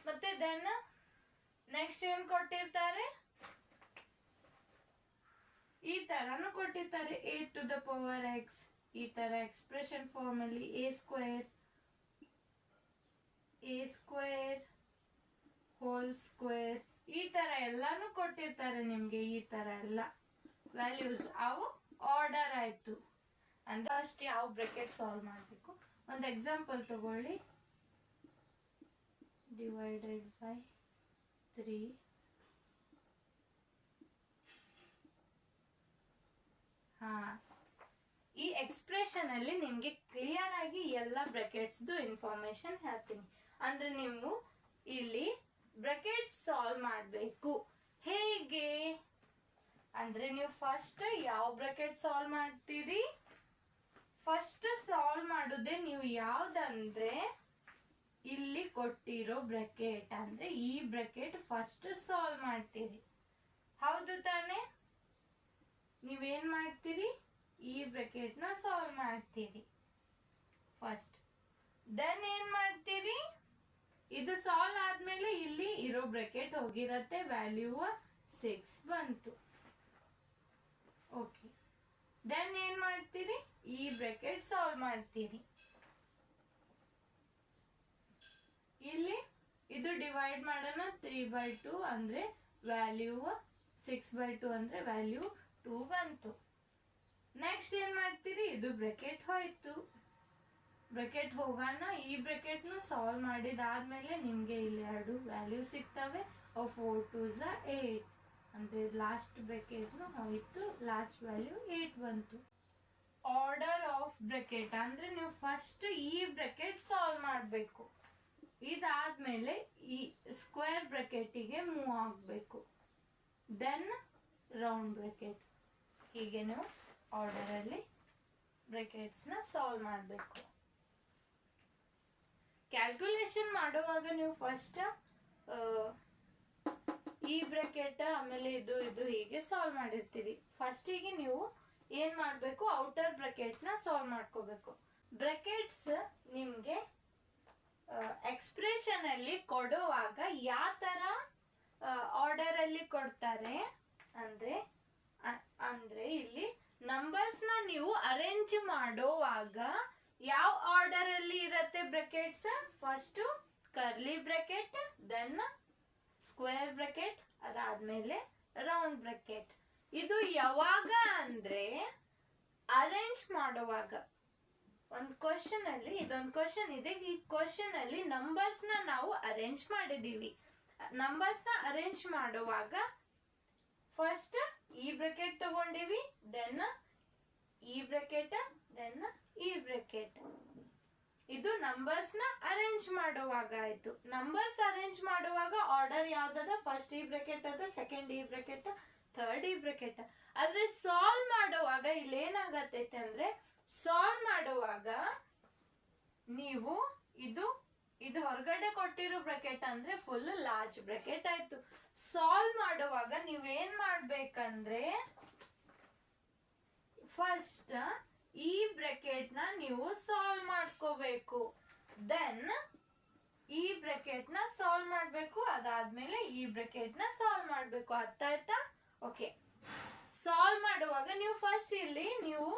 ಮತ್ತೆ ದೆನ್ ನೆಕ್ಸ್ಟ್ ಏನ್ ಕೊಟ್ಟಿರ್ತಾರೆ? ಈ ತರನು ಕೊಟ್ಟಿರ್ತಾರೆ, a to the power x. ಈ ತರ ಎಕ್ಸ್ಪ್ರೆಷನ್ ಫಾರ್ಮ್ ಅಲ್ಲಿ a ಸ್ಕ್ವೇರ್ ಹೋಲ್ ಸ್ಕ್ವೇರ್, ಈ ತರ ಎಲ್ಲಾನು ಕೊಟ್ಟಿರ್ತಾರೆ ನಿಮ್ಗೆ. ಈ ತರ ಎಲ್ಲ ವ್ಯಾಲ್ಯೂಸ್ ಅವು ಆರ್ಡರ್ ಆಯ್ತು. ಅಂದ್ರೆ ಅಷ್ಟು ಯಾವ ಬ್ರಾಕೆಟ್ ಸಾಲ್ವ್ ಮಾಡಬೇಕು. ಒಂದು ಎಕ್ಸಾಂಪಲ್ ತಗೊಳ್ಳಿ. ಡಿವೈಡೆಡ್ ಬೈ 3 ಈ ಎಕ್ಸ್ಪ್ರೆಷನ್ ಅಲ್ಲಿ ನಿಮ್ಗೆ ಕ್ಲಿಯರ್ ಆಗಿ ಎಲ್ಲ ಬ್ರಾಕೆಟ್ಸ್ ಇನ್ಫಾರ್ಮೇಶನ್ ಹೇಳ್ತೀನಿ. ಅಂದ್ರೆ ನೀವು ಇಲ್ಲಿ ಬ್ರಾಕೆಟ್ಸ್ ಸಾಲ್ವ್ ಮಾಡಬೇಕು. ಹೇಗೆ ಅಂದ್ರೆ ನೀವು ಫಸ್ಟ್ ಯಾವ ಬ್ರಾಕೆಟ್ ಸಾಲ್ವ್ ಮಾಡ್ತೀರಿ? ಫಸ್ಟ್ ಸಾಲ್ವ್ ಮಾಡೋದೇ ನೀವು ಯಾವ್ದಂದ್ರೆ ಇಲ್ಲಿ ಕೊಟ್ಟಿರೋ ಬ್ರಾಕೆಟ್, ಅಂದ್ರೆ ಈ ಬ್ರಾಕೆಟ್ ಫಸ್ಟ್ ಸಾಲ್ವ್ ಮಾಡ್ತೀರಿ. ಹೌದು ತಾನೆ? ನೀವೇನ್ ಮಾಡ್ತೀರಿ? ಈ ಬ್ರಾಕೆಟ್ ನ ಸಾಲ್ವ್ ಮಾಡ್ತೀರಿ ಫಸ್ಟ್. ದೆನ್ ಏನ್ ಮಾಡ್ತೀರಿ? ಇದು ಸಾಲ್ವ್ ಆದ್ಮೇಲೆ ಇಲ್ಲಿ ಇರೋ ಬ್ರಾಕೆಟ್ ಹೋಗಿರತ್ತೆ, ವ್ಯಾಲ್ಯೂ 6 ಬಂತು. ಓಕೆ, ದೆನ್ ಏನ್ ಮಾಡ್ತೀರಿ? ಈ ಬ್ರಾಕೆಟ್ ಸಾಲ್ವ್ ಮಾಡ್ತೀರಿ. ಇಲ್ಲಿ ಇದು ಡಿವೈಡ್ ಮಾಡೋಣ, 3/2 ಅಂದ್ರೆ ವ್ಯಾಲ್ಯೂ 6/2 ಅಂದ್ರೆ ವ್ಯಾಲ್ಯೂ 2 ಬಂತು. ನೆಕ್ಸ್ಟ್ ಏನ್ ಮಾಡ್ತೀರಿ? ಇದು ಬ್ರಾಕೆಟ್ ಹೋಯ್ತು. ಬ್ರಾಕೆಟ್ ಹೋಗೋಣ, ಈ ಬ್ರಾಕೆಟ್ ನು ಸಾಲ್ವ್ ಮಾಡಿದಾದ್ಮೇಲೆ ನಿಮ್ಗೆ ಇಲ್ಲಿ 2 ವ್ಯಾಲ್ಯೂ ಸಿಗ್ತವೆ. 4 2s 8 ಅಂದ್ರೆ ಲಾಸ್ಟ್ ಬ್ರಾಕೆಟ್ ನು ಹೋಯ್ತು, ಲಾಸ್ಟ್ ವ್ಯಾಲ್ಯೂ 8 ಬಂತು. ಆರ್ಡರ್ ಆಫ್ ಬ್ರೆಕೆಟ್ ಅಂದ್ರೆ ನೀವು ಫಸ್ಟ್ ಈ ಬ್ರೆಕೆಟ್ ಸಾಲ್ವ್ ಮಾಡಬೇಕು. ಇದಾದ್ಮೇಲೆ ಈ ಸ್ಕ್ವೇರ್ ಬ್ರೆಕೆಟಿಗೆ ಮೂವ್ ಆಗಬೇಕು. Then round bracket. ಹೀಗೆ ನೀವು ಆರ್ಡರಲ್ಲಿ ಬ್ರೆಕೆಟ್ಸ್ನ ಸಾಲ್ವ್ ಮಾಡಬೇಕು. ಕ್ಯಾಲ್ಕುಲೇಷನ್ ಮಾಡುವಾಗ ನೀವು ಫಸ್ಟ್ ಈ ಬ್ರೆಕೆಟ್ ಆಮೇಲೆ ಇದು ಇದು ಹೀಗೆ ಸಾಲ್ವ್ ಮಾಡಿರ್ತೀರಿ. ಫಸ್ಟಿಗೆ ನೀವು ಏನ್ ಮಾಡಬೇಕು, ಔಟರ್ ಬ್ರೆಕೆಟ್ನ ಸಾಲ್ವ್ ಮಾಡ್ಕೋಬೇಕು. ಬ್ರೆಕೆಟ್ಸ್ ನಿಮ್ಗೆ ಎಕ್ಸ್ಪ್ರೆಷನ್ ಅಲ್ಲಿ ಕೊಡುವಾಗ ಯಾವ ತರ ಆರ್ಡರ್ ಅಲ್ಲಿ ಕೊಡ್ತಾರೆ ಅಂದ್ರೆ ಅಂದ್ರೆ ಇಲ್ಲಿ ನಂಬರ್ಸ್ ನ ನೀವು ಅರೇಂಜ್ ಮಾಡೋವಾಗ ಯಾವ ಆರ್ಡರ್ ಅಲ್ಲಿ ಇರತ್ತೆ brackets? First curly bracket, then square bracket, ಅದಾದ್ಮೇಲೆ ರೌಂಡ್ ಬ್ರೆಕೆಟ್. ಇದು ಯಾವಾಗ ಅಂದ್ರೆ ಅರೇಂಜ್ ಮಾಡುವಾಗ. ಒಂದು ಕ್ವಶನ್ ಅಲ್ಲಿ ಇದೊಂದು ಕ್ವಶನ್ ಇದೆ. ಈ ಕ್ವಶನ್ ಅಲ್ಲಿ ನಂಬರ್ಸ್ ನ ನಾವು ಅರೇಂಜ್ ಮಾಡಿದೀವಿ. ನಂಬರ್ಸ್ ನ ಅರೇಂಜ್ ಮಾಡುವಾಗ ಫಸ್ಟ್ ಈ ಬ್ರೆಕೆಟ್ ತಗೊಂಡಿವಿ, ದೆನ್ ಈ ಬ್ರೆಕೆಟ್, ದೆನ್ ಈ ಬ್ರೆಕೆಟ್. ಇದು ನಂಬರ್ಸ್ ನ ಅರೇಂಜ್ ಮಾಡುವಾಗ ಆಯ್ತು. ನಂಬರ್ಸ್ ಅರೇಂಜ್ ಮಾಡುವಾಗ ಆರ್ಡರ್ ಯಾವ್ದದ? ಫಸ್ಟ್ ಈ ಬ್ರೆಕೆಟ್ ಅದ, ಸೆಕೆಂಡ್ ಈ ಬ್ರೆಕೆಟ್, ಥರ್ಡ್ ಈ ಬ್ರೆಕೆಟ್. ಆದ್ರೆ ಸಾಲ್ವ್ ಮಾಡುವಾಗ ಇಲ್ಲಿ ಏನಾಗತ್ತೈತೆ ಅಂದ್ರೆ, ಸಾಲ್ವ್ ಮಾಡುವಾಗ ನೀವು ಇದು ಹೊರಗಡೆ ಕೊಟ್ಟಿರೋ ಬ್ರೆಕೆಟ್ ಅಂದ್ರೆ ಫುಲ್ ಲಾರ್ಜ್ ಬ್ರೆಕೆಟ್ ಆಯ್ತು. ಸಾಲ್ವ್ ಮಾಡುವಾಗ ನೀವೇನ್ ಮಾಡ್ಬೇಕಂದ್ರೆ ಫಸ್ಟ್ ಈ ಬ್ರೆಕೆಟ್ ನ ನೀವು ಸಾಲ್ವ್ ಮಾಡ್ಕೋಬೇಕು. ದೆನ್ ಈ ಬ್ರೆಕೆಟ್ ನ ಸಾಲ್ವ್ ಮಾಡ್ಬೇಕು. ಅದಾದ್ಮೇಲೆ ಈ ಬ್ರೆಕೆಟ್ ನ ಸಾಲ್ವ್ ಮಾಡ್ಬೇಕು. ಅರ್ಥ ಆಯ್ತಾ? ಓಕೆ. ಸಾಲ್ವ್ ಮಾಡುವಾಗ ನೀವು ಫಸ್ಟ್ ಇಲ್ಲಿ ನೀವು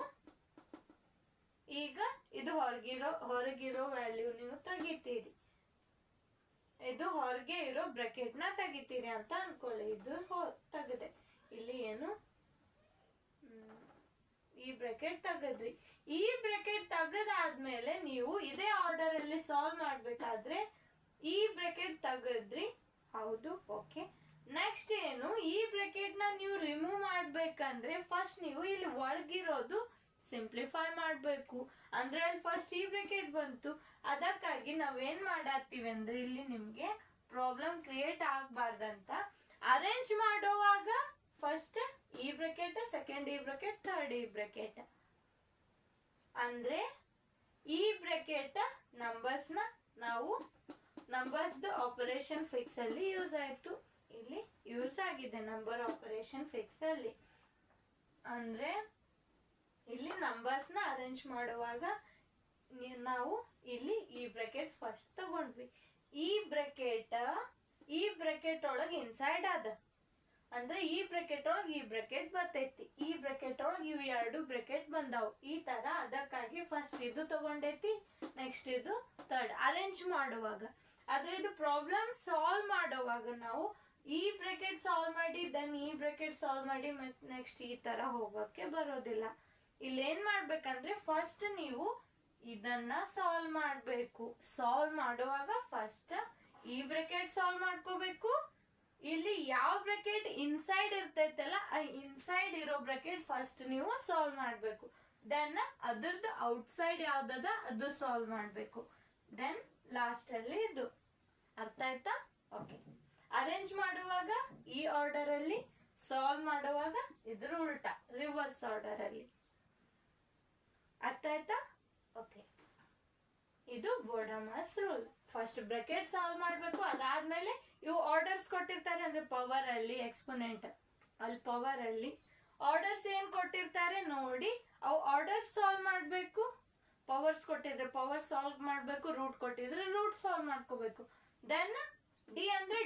ಈಗ ಇದು ಹೊರಗಿರೋ ವ್ಯಾಲ್ಯೂ ನೀವು ತೆಗಿತೀರಿ. ಇದು ಹೊರಗೆ ಇರೋ ಬ್ರೆಕೆಟ್ ನ ತೆಗಿತೀರಿ ಅಂತ ಅನ್ಕೊಳ್ಳಿ. ಇದು ತೆಗೆದೆ. ಇಲ್ಲಿ ಏನು ಈ ಬ್ರೆಕೆಟ್ ತೆಗೆದ್ರಿ. ಈ ಬ್ರೆಕೆಟ್ ತೆಗೆದಾದ್ಮೇಲೆ ನೀವು ಇದೇ ಆರ್ಡರ್ ಅಲ್ಲಿ ಸಾಲ್ವ್ ಮಾಡ್ಬೇಕಾದ್ರೆ ಈ ಬ್ರೆಕೆಟ್ ತೆಗೆದ್ರಿ. ಹೌದು, ಓಕೆ. ನೆಕ್ಸ್ಟ್ ಏನು, ಈ ಬ್ರೆಕೆಟ್ ನ ನೀವು ರಿಮೂವ್ ಮಾಡ್ಬೇಕಂದ್ರೆ ಫಸ್ಟ್ ನೀವು ಇಲ್ಲಿ ಒಳಗಿರೋದು ಸಿಂಪ್ಲಿಫೈ ಮಾಡ್ಬೇಕು. ಅಂದ್ರೆ ಅಲ್ಲಿ ಫಸ್ಟ್ ಈ ಬ್ರೆಕೆಟ್ ಬಂತು. ಅದಕ್ಕಾಗಿ ನಾವೇನ್ ಮಾಡತ್ತೀವಿ ಅಂದ್ರೆ ಇಲ್ಲಿ ನಿಮ್ಗೆ ಪ್ರಾಬ್ಲಮ್ ಕ್ರಿಯೇಟ್ ಆಗ್ಬಾರ್ದಂತ ಅರೇಂಜ್ ಮಾಡುವಾಗ ಫಸ್ಟ್ ಈ ಬ್ರೆಕೆಟ್, ಸೆಕೆಂಡ್ ಈ ಬ್ರೆಕೆಟ್, ಥರ್ಡ್ ಈ ಬ್ರೆಕೆಟ್. ಅಂದ್ರೆ ಈ ಬ್ರೆಕೆಟ್ ನಂಬರ್ಸ್ ನ ನಾವು ನಂಬರ್ಸ್ ಆಪರೇಷನ್ ಫಿಕ್ಸ್ ಅಲ್ಲಿ ಯೂಸ್ ಆಯ್ತು. ಇಲ್ಲಿ ಯೂಸ್ ಆಗಿದೆ ನಂಬರ್ ಆಪರೇಷನ್ ಫಿಕ್ಸ್ ಅಲ್ಲಿ. ಅಂದ್ರೆ ಇಲ್ಲಿ ನಂಬರ್ಸ್ ನ ಅರೇಂಜ್ ಮಾಡುವಾಗ ನಾವು ಇಲ್ಲಿ ಈ ಬ್ರೆಕೆಟ್ ಫಸ್ಟ್ ತಗೊಂಡ್ವಿ. ಈ ಬ್ರೆಕೆಟ್ ಒಳಗೆ ಇನ್ಸೈಡ್ ಅದ ಅಂದ್ರೆ ಈ ಬ್ರೆಕೆಟ್ ಒಳಗೆ ಈ ಬ್ರೆಕೆಟ್ ಬರ್ತೈತಿ. ಈ ಬ್ರೆಕೆಟ್ ಒಳಗೆ ಇವು ಎರಡು ಬ್ರೆಕೆಟ್ ಬಂದಾವ್. ಈ ತರ ಅದಕ್ಕಾಗಿ ಫಸ್ಟ್ ಇದು ತಗೊಂಡೈತಿ, ನೆಕ್ಸ್ಟ್ ಇದು ಥರ್ಡ್ ಅರೇಂಜ್ ಮಾಡುವಾಗ. ಆದ್ರೆ ಇದು ಪ್ರಾಬ್ಲಮ್ ಸಾಲ್ವ್ ಮಾಡುವಾಗ ನಾವು ಈ ಬ್ರೆಕೆಟ್ ಸಾಲ್ವ್ ಮಾಡಿ ದೆನ್ ಈ ಬ್ರೆಕೆಟ್ ಸಾಲ್ವ್ ಮಾಡಿ ಮತ್ತೆ ನೆಕ್ಸ್ಟ್ ಈ ತರ ಹೋಗೋಕೆ ಬರೋದಿಲ್ಲ. ಇಲ್ಲಿ ಏನ್ ಮಾಡ್ಬೇಕಂದ್ರೆ ಫಸ್ಟ್ ನೀವು ಇದನ್ನ ಸಾಲ್ವ್ ಮಾಡ್ಬೇಕು. ಸಾಲ್ವ್ ಮಾಡುವಾಗ ಫಸ್ಟ್ ಈ ಬ್ರೆಕೆಟ್ ಸಾಲ್ವ್ ಮಾಡ್ಕೋಬೇಕು. ಇಲ್ಲಿ ಯಾವ ಬ್ರೆಕೆಟ್ ಇನ್ಸೈಡ್ ಇರ್ತೈತಲ್ಲ ಆ ಇನ್ಸೈಡ್ ಇರೋ ಬ್ರೆಕೆಟ್ ಫಸ್ಟ್ ನೀವು ಸಾಲ್ವ್ ಮಾಡ್ಬೇಕು. ದೆನ್ ಅದ್ರದ್ದು ಔಟ್ಸೈಡ್ ಯಾವ್ದದ ಅದು ಸಾಲ್ವ್ ಮಾಡ್ಬೇಕು. ದೆನ್ ಲಾಸ್ಟ್ ಅಲ್ಲಿ ಇದು. ಅರ್ಥ ಆಯ್ತಾ? ಓಕೆ. ಅರೇಂಜ್ ಮಾಡುವಾಗ ಈ ಆರ್ಡರ್ ಅಲ್ಲಿ, ಸಾಲ್ವ್ ಮಾಡುವಾಗ ಇದ್ರ ಉಲ್ಟಾ ರಿವರ್ಸ್ ಆರ್ಡರ್ ಅಲ್ಲಿ. ಅರ್ಥ ಆಯ್ತಾ? ಓಕೆ. ಇದು ಬೋರ್ಡಮಸ್ ರೂಲ್. ಫಸ್ಟ್ ಬ್ರೆಕೆಟ್ ಸಾಲ್ವ್ ಮಾಡ್ಬೇಕು. ಅದಾದ್ಮೇಲೆ ಇವು ಆರ್ಡರ್ಸ್ ಕೊಟ್ಟಿರ್ತಾರೆ ಅಂದ್ರೆ ಪವರ್ ಅಲ್ಲಿ, ಎಕ್ಸ್ಪೋನೆಂಟ್ ಅಲ್ಲಿ ಪವರ್ ಅಲ್ಲಿ ಆರ್ಡರ್ಸ್ ಏನ್ ಕೊಟ್ಟಿರ್ತಾರೆ ನೋಡಿ ಅವು ಆರ್ಡರ್ಸ್ ಸಾಲ್ವ್ ಮಾಡ್ಬೇಕು. ಪವರ್ಸ್ ಕೊಟ್ಟಿದ್ರೆ ಪವರ್ ಸಾಲ್ವ್ ಮಾಡ್ಬೇಕು, ರೂಟ್ ಕೊಟ್ಟಿದ್ರೆ ರೂಟ್ ಸಾಲ್ವ್ ಮಾಡ್ಕೋಬೇಕು. ದೆನ್ ಡಿ ಅಂದ್ರೆ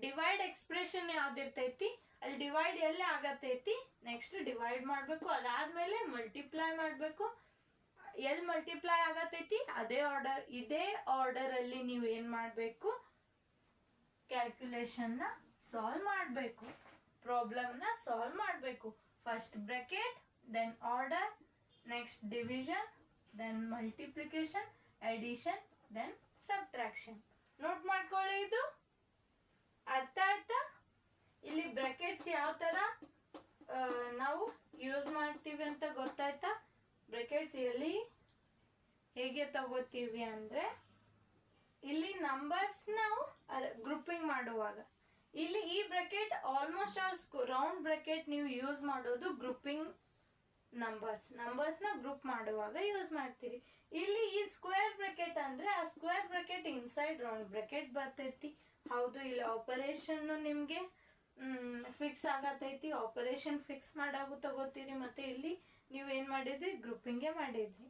ಡಿವೈಡ್ ಎಕ್ಸ್ಪ್ರೆಷನ್ ಯಾವ್ದಿರ್ತೈತಿ ಅಲ್ಲಿ ಡಿವೈಡ್ ಎಲ್ಲಿ ಆಗತೈತಿ ನೆಕ್ಸ್ಟ್ ಡಿವೈಡ್ ಮಾಡ್ಬೇಕು. ಅದಾದ್ಮೇಲೆ ಮಲ್ಟಿಪ್ಲೈ ಮಾಡ್ಬೇಕು. ಎಲ್ಲಿ ಮಲ್ಟಿಪ್ಲೈ ಆಗತೈತಿ ಇದೇ ಆರ್ಡರ್ ಅಲ್ಲಿ ನೀವು ಏನ್ ಮಾಡ್ಬೇಕು, ಕ್ಯಾಲ್ಕುಲೇಷನ್ ನ ಸಾಲ್ವ್ ಮಾಡ್ಬೇಕು, ಪ್ರಾಬ್ಲಮ್ ನ ಸಾಲ್ವ್ ಮಾಡ್ಬೇಕು. First bracket, then order, next division, then multiplication, addition, then subtraction. Note ಮಾಡ್ಕೊಳ್ಳಿ. ಇದು ಅರ್ಥ ಆಯ್ತಾ? ಇಲ್ಲಿ ಬ್ರಾಕೆಟ್ಸ್ ಯಾವ ತರ ನಾವು ಯೂಸ್ ಮಾಡ್ತೀವಿ ಅಂತ ಗೊತ್ತಾಯ್ತಾ? ಬ್ರಾಕೆಟ್ಸ್ ಇಲ್ಲಿ ಹೇಗೆ ತಗೋತೀವಿ ಅಂದ್ರೆ, ಇಲ್ಲಿ ನಂಬರ್ಸ್ ನಾವು ಗ್ರೂಪಿಂಗ್ ಮಾಡುವಾಗ ಇಲ್ಲಿ ಈ ಬ್ರಾಕೆಟ್ ಆಲ್ಮೋಸ್ಟ್ ರೌಂಡ್ ಬ್ರಾಕೆಟ್ ನೀವು ಯೂಸ್ ಮಾಡೋದು ಗ್ರೂಪಿಂಗ್ ನಂಬರ್ಸ್ ನ ಗ್ರೂಪ್ ಮಾಡುವಾಗ ಯೂಸ್ ಮಾಡ್ತೀರಿ. ಇಲ್ಲಿ ಈ ಸ್ಕ್ವೇರ್ ಬ್ರಾಕೆಟ್ ಅಂದ್ರೆ ಆ square bracket inside round bracket ಬರ್ತೈತಿ. ಹೌದು, ಇಲ್ಲಿ ಆಪರೇಷನ್ ನಿಮ್ಗೆ ಫಿಕ್ಸ್ ಆಗತೈತಿ. ಆಪರೇಷನ್ ಫಿಕ್ಸ್ ಮಾಡಾಗೂ ತಗೋತೀರಿ. ಮತ್ತೆ ಇಲ್ಲಿ ನೀವು ಏನ್ ಮಾಡಿದ್ರಿ, ಗ್ರೂಪಿಂಗೇ ಮಾಡಿದ್ರಿ.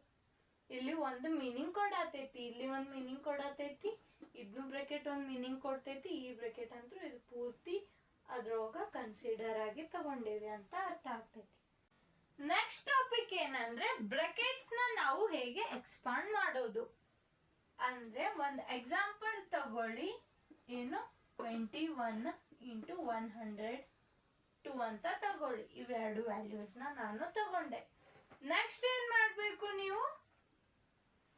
ಇಲ್ಲಿ ಒಂದು ಮೀನಿಂಗ್ ಕೊಡತೈತಿ, ಇಲ್ಲಿ ಒಂದು ಮೀನಿಂಗ್ ಕೊಡತೈತಿ, ಇದನ್ನು ಬ್ರಾಕೆಟ್ ಒಂದು ಮೀನಿಂಗ್ ಕೊಡ್ತೈತಿ. ಈ ಬ್ರಾಕೆಟ್ ಅಂತೂ ಇದು ಪೂರ್ತಿ ಅದ್ರೊಳಗ ಕನ್ಸಿಡರ್ ಆಗಿ ತಗೊಂಡೇವಿ ಅಂತ ಅರ್ಥ ಆಗ್ತೈತಿ. ನೆಕ್ಸ್ಟ್ ಟಾಪಿಕ್ ಏನಂದ್ರೆ ಬ್ರಾಕೆಟ್ಸ್ ನ ನಾವು ಹೇಗೆ ಎಕ್ಸ್ಪಾಂಡ್ ಮಾಡೋದು ಅಂದ್ರೆ, ಒಂದು ಎಕ್ಸಾಂಪಲ್ ತಗೊಳ್ಳಿ. ಏನು 21 × 102 ಅಂತ ತಗೊಳ್ಳಿ. ಇವೆರಡು ವ್ಯಾಲ್ಯೂಸ್ ನಾನು ತಗೊಂಡೆ. ನೆಕ್ಸ್ಟ್ ಏನ್ ಮಾಡ್ಬೇಕು ನೀವು,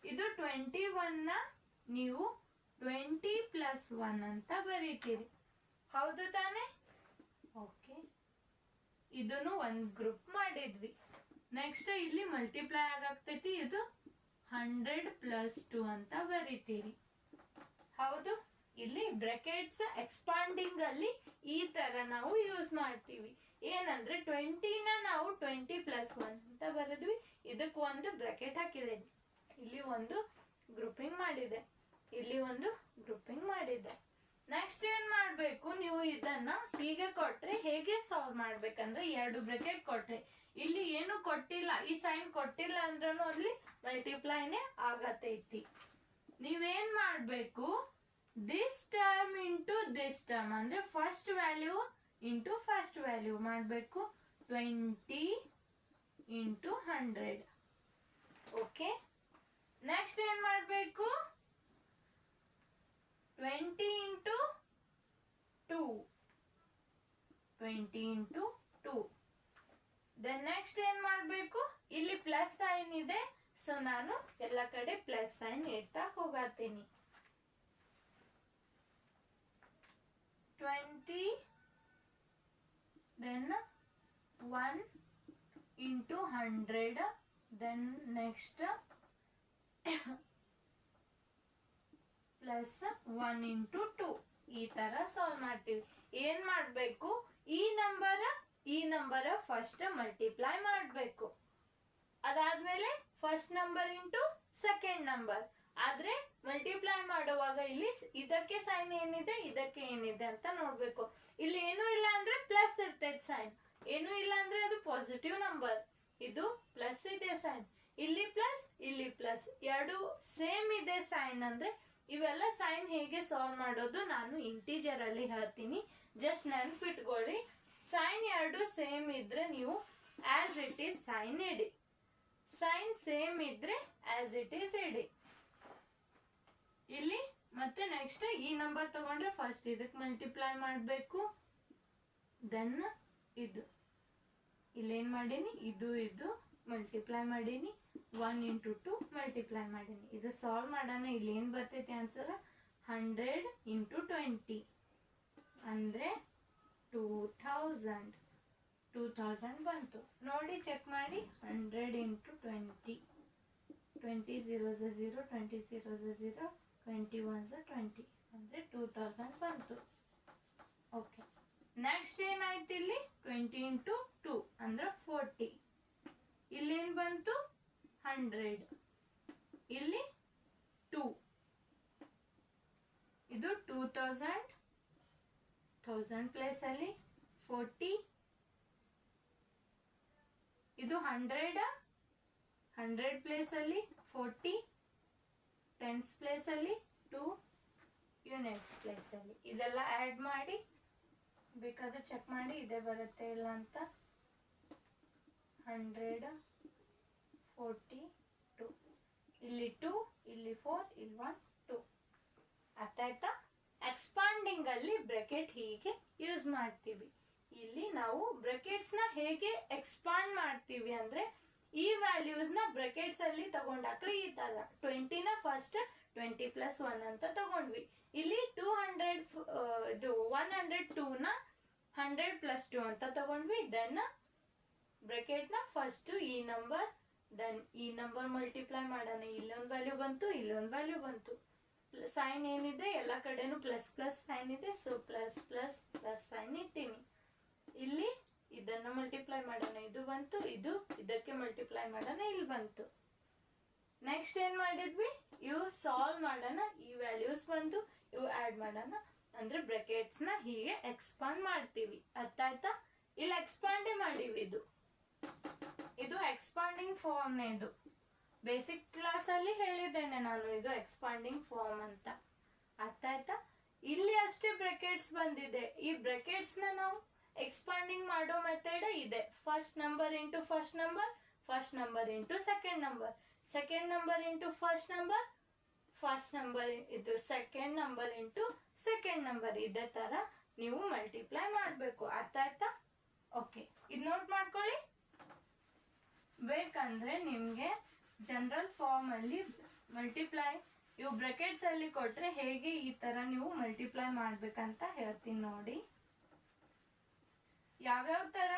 ಇದು 21 ನ ನೀವು 20 + 1 ಅಂತ ಬರೀತೀರಿ. ಹೌದು ತಾನೆ? ಓಕೆ, ಇದನ್ನು ಒಂದು ಗ್ರೂಪ್ ಮಾಡಿದ್ವಿ. ನೆಕ್ಸ್ಟ್ ಇಲ್ಲಿ ಮಲ್ಟಿಪ್ಲೈ ಆಗಾಗ್ತೈತಿ. ಇದು 100 + 2 ಅಂತ ಬರೀತೀರಿ. ಹೌದು, ಇಲ್ಲಿ ಬ್ರಾಕೆಟ್ಸ್ ಎಕ್ಸ್ಪಾಂಡಿಂಗ್ ಅಲ್ಲಿ ಈ ತರ ನಾವು ಯೂಸ್ ಮಾಡ್ತೀವಿ. ಏನಂದ್ರೆ 20 ನ ನಾವು 20 + 1 ಅಂತ ಬರೆದ್ವಿ. ಇದಕ್ಕೆ ಒಂದು ಬ್ರಾಕೆಟ್ ಹಾಕಿದೆ, ಇಲ್ಲಿ ಒಂದು ಗ್ರೂಪಿಂಗ್ ಮಾಡಿದೆ, ಇಲ್ಲಿ ಒಂದು ಗ್ರೂಪಿಂಗ್ ಮಾಡಿದೆ. ನೆಕ್ಸ್ಟ್ ಏನ್ ಮಾಡ್ಬೇಕು, ನೀವು ಇದನ್ನ ಹೀಗೆ ಕೊಟ್ರೆ ಹೇಗೆ ಸಾಲ್ವ್ ಮಾಡ್ಬೇಕಂದ್ರೆ, ಎರಡು ಬ್ರಾಕೆಟ್ ಕೊಟ್ರೆ ಇಲ್ಲಿ ಏನು ಕೊಟ್ಟಿಲ್ಲ, ಈ ಸೈನ್ ಕೊಟ್ಟಿಲ್ಲ ಅಂದ್ರೂ ಅಲ್ಲಿ ಮಲ್ಟಿಪ್ಲೈನೇ ಆಗತೈತಿ. ನೀವೇನ್ ಮಾಡ್ಬೇಕು, this term into this term ಅಂದ್ರೆ first value into first value ಮಾಡ್ಬೇಕು. 20 × 100. ಓಕೆ, ನೆಕ್ಸ್ಟ್ ಏನ್ ಮಾಡ್ಬೇಕು, 20 × 2. 20 × 2. ದೆನ್ ನೆಕ್ಸ್ಟ್ ಏನ್ ಮಾಡ್ಬೇಕು, ಇಲ್ಲಿ ಪ್ಲಸ್ ಸೈನ್ ಇದೆ, ಸೊ ನಾನು ಎಲ್ಲ ಕಡೆ ಪ್ಲಸ್ ಸೈನ್ ಇಡ್ತಾ ಹೋಗತ್ತೀನಿ. 20 then 1 × 100 then next ಪ್ಲಸ್ 1 × 2. ಈ ತರ ಸಾಲ್ವ್ ಮಾಡ್ತೀವಿ. ಏನ್ ಮಾಡ್ಬೇಕು, ಈ ನಂಬರ್ ಫಸ್ಟ್ ಮಲ್ಟಿಪ್ಲೈ ಮಾಡ್ಬೇಕು. ಅದಾದ್ಮೇಲೆ first number into second number. ಆದ್ರೆ ಮಲ್ಟಿಪ್ಲೈ ಮಾಡುವಾಗ ಇಲ್ಲಿ ಇದಕ್ಕೆ ಸೈನ್ ಏನಿದೆ, ಇದಕ್ಕೆ ಏನಿದೆ ಅಂತ ನೋಡ್ಬೇಕು. ಇಲ್ಲಿ ಏನೂ ಇಲ್ಲ ಅಂದ್ರೆ ಪ್ಲಸ್ ಇರ್ತೈತೆ ಸೈನ್, ಏನೂ ಇಲ್ಲ ಅಂದ್ರೆ ಅದು ಪಾಸಿಟಿವ್ ನಂಬರ್. ಇದು ಪ್ಲಸ್ ಇದೆ ಸೈನ್, ಇಲ್ಲಿ ಪ್ಲಸ್, ಇಲ್ಲಿ ಪ್ಲಸ್, ಎರಡು ಸೇಮ್ ಇದೆ ಸೈನ್ ಅಂದ್ರೆ ಇವೆಲ್ಲ ಸೈನ್ ಹೇಗೆ ಸಾಲ್ವ್ ಮಾಡೋದು ನಾನು ಇಂಟಿಜರ್ ಅಲ್ಲಿ ಹೇಳ್ತೀನಿ. ಜಸ್ಟ್ ನೆನ್ಪಿಟ್ಕೊಳ್ಳಿ, ಸೈನ್ ಎರಡು ಸೇಮ್ ಇದ್ರೆ ನೀವು ಆಸ್ ಇಟ್ ಈಸ್ ಸೈನ್ ಇಡಿ, ಸೈನ್ ಸೇಮ್ ಇದ್ರೆ ಆಸ್ ಇಟ್ ಈಸ್ ಇಡಿ. ಇಲ್ಲಿ ಮತ್ತೆ ನೆಕ್ಸ್ಟ್ ಈ ನಂಬರ್ ತಗೊಂಡ್ರೆ ಫಸ್ಟ್ ಇದಕ್ಕೆ ಮಲ್ಟಿಪ್ಲೈ ಮಾಡಬೇಕು, ದೆನ್ ಇದು ಇಲ್ಲೇನ್ ಮಾಡೀನಿ, ಇದು ಮಲ್ಟಿಪ್ಲೈ ಮಾಡೀನಿ, 1 × 2 ಮಲ್ಟಿಪ್ಲೈ ಮಾಡೀನಿ. ಇದು ಸಾಲ್ವ್ ಮಾಡೋಣ. ಇಲ್ಲಿ ಏನ್ ಬರ್ತೈತಿ ಆನ್ಸರ್, 100 × 20 ಅಂದ್ರೆ 2000 ಬಂತು. ನೋಡಿ ಚೆಕ್ ಮಾಡಿ, 100 × 20, 20 0s 0, 20 0s 0, 20 1s 20 ಅಂದ್ರೆ 2000 ಬಂತು. ಓಕೆ, ನೆಕ್ಸ್ಟ್ ಏನಾಯ್ತು, ಇಲ್ಲಿ 20 × 2 ಅಂದ್ರೆ 40. ಇಲ್ಲಿ ಏನ್ ಬಂತು, 100, ಇಲ್ಲಿ 2, ಇದು 2000, 1000 ಪ್ಲೇಸ್ ಅಲ್ಲಿ 40, ಇದು 100 ಪ್ಲೇಸ್ ಅಲ್ಲಿ 40, ಟೆನ್ಸ್ ಪ್ಲೇಸ್ ಅಲ್ಲಿ 2, ಯೂನಿಟ್ಸ್ ಪ್ಲೇಸ್ ಅಲ್ಲಿ. ಇದೆಲ್ಲ ಆಡ್ ಮಾಡಿ ಬೇಕಾದ್ರೆ ಚೆಕ್ ಮಾಡಿ ಇದೇ ಬರುತ್ತೆ ಇಲ್ಲ ಅಂತ. 100, 40, 2, ಇಲ್ಲಿ 2, ಇಲ್ಲಿ 4, ಇಲ್ಲಿ 1, 2. ಅರ್ಥ ಆಯ್ತಾ? ಎಕ್ಸ್ಪಾಂಡಿಂಗ್ ಅಲ್ಲಿ ಬ್ರಾಕೆಟ್ ಹೀಗೆ ಯೂಸ್ ಮಾಡ್ತೀವಿ. ಇಲ್ಲಿ ನಾವು ಬ್ರಾಕೆಟ್ಸ್ ನ ಹೇಗೆ ಎಕ್ಸ್ಪಾಂಡ್ ಮಾಡ್ತೀವಿ ಅಂದ್ರೆ, ಈ ವ್ಯಾಲ್ಯೂಸ್ ನ ಬ್ರಾಕೆಟ್ಸ್ ಅಲ್ಲಿ ತಗೊಂಡಾಕ್ರೆ ಈ ತರ 20 ನ ಫಸ್ಟ್ 20 + 1 ಅಂತ ತಗೊಂಡ್ವಿ. ಇಲ್ಲಿ 102 ನ 100 + 2 ಅಂತ ತಗೊಂಡ್ವಿ. ದೆನ್ ಬ್ರಾಕೆಟ್ ನ ಫಸ್ಟ್ ಈ ನಂಬರ್, ದೆನ್ ಈ ನಂಬರ್ ಮಲ್ಟಿಪ್ಲೈ ಮಾಡೋಣ, ಇಲ್ಲೊಂದು ವ್ಯಾಲ್ಯೂ ಬಂತು, ಇಲ್ಲೊಂದು ವ್ಯಾಲ್ಯೂ ಬಂತು. ಸೈನ್ ಏನಿದೆ ಎಲ್ಲ ಕಡೆನೂ ಪ್ಲಸ್ ಪ್ಲಸ್ ಸೈನ್ ಇದೆ, so plus plus plus sign ಇಟ್ಟೀನಿ. ಇಲ್ಲಿ ಇದನ್ನು ಮಲ್ಟಿಪ್ಲೈ ಮಾಡೋಣ, ಇದು ಬಂತು, ಇದು ಇದಕ್ಕೆ ಮಲ್ಟಿಪ್ಲೈ ಮಾಡೋಣ, ಇಲ್ಲಿ ಬಂತು. ನೆಕ್ಸ್ಟ್ ಏನ್ ಮಾಡಿದ್ವಿ, ಇವು ಸಾಲ್ವ್ ಮಾಡೋಣ, ಈ ವ್ಯಾಲ್ಯೂಸ್ ಬಂದು ಇವು ಆಡ್ ಮಾಡೋಣ. ಅಂದ್ರೆ ಬ್ರಾಕೆಟ್ಸ್ ನ ಹೀಗೆ ಎಕ್ಸ್ಪಾಂಡ್ ಮಾಡ್ತೀವಿ. ಅರ್ಥ ಆಯ್ತಾ? ಇಲ್ಲಿ ಎಕ್ಸ್ಪಾಂಡೇ ಮಾಡಿವಿ. ಇದು ಎಕ್ಸ್ಪಾಂಡಿಂಗ್ ಫಾರ್ಮ್ ನೇ. ಇದು ಬೇಸಿಕ್ ಕ್ಲಾಸ್ ಅಲ್ಲಿ ಹೇಳಿದ್ದೇನೆ ನಾನು, ಇದು ಎಕ್ಸ್ಪಾಂಡಿಂಗ್ ಫಾರ್ಮ್ ಅಂತ. ಅರ್ಥ ಆಯ್ತಾ? ಇಲ್ಲಿ ಅಷ್ಟೇ ಬ್ರಾಕೆಟ್ಸ್ ಬಂದಿದೆ. ಈ ಬ್ರಾಕೆಟ್ಸ್ ನ ನಾವು ಎಕ್ಸ್ಪಾಂಡಿಂಗ್ ಮಾಡೋ ಮೆಥಡ್ ಇದೆ. First number into first number, first number into second number, second number into first number, first number ಇದು second number into second number. ಇದೇ ತರ ನೀವು ಮಲ್ಟಿಪ್ಲೈ ಮಾಡಬೇಕು. ಅರ್ಥ ಆಯ್ತಾ? ಓಕೆ, ಇದು ನೋಟ್ ಮಾಡ್ಕೊಳ್ಳಿ. ಬೇಕಂದ್ರೆ ನಿಮ್ಗೆ ಜನರಲ್ ಫಾರ್ಮ್ ಅಲ್ಲಿ ಮಲ್ಟಿಪ್ಲೈ ಇವು ಬ್ರಾಕೆಟ್ಸ್ ಅಲ್ಲಿ ಕೊಟ್ರೆ ಹೇಗೆ ಈ ತರ ನೀವು ಮಲ್ಟಿಪ್ಲೈ ಮಾಡ್ಬೇಕಂತ ಹೇಳ್ತೀನಿ ನೋಡಿ. ಯಾವ್ಯಾವ ತರ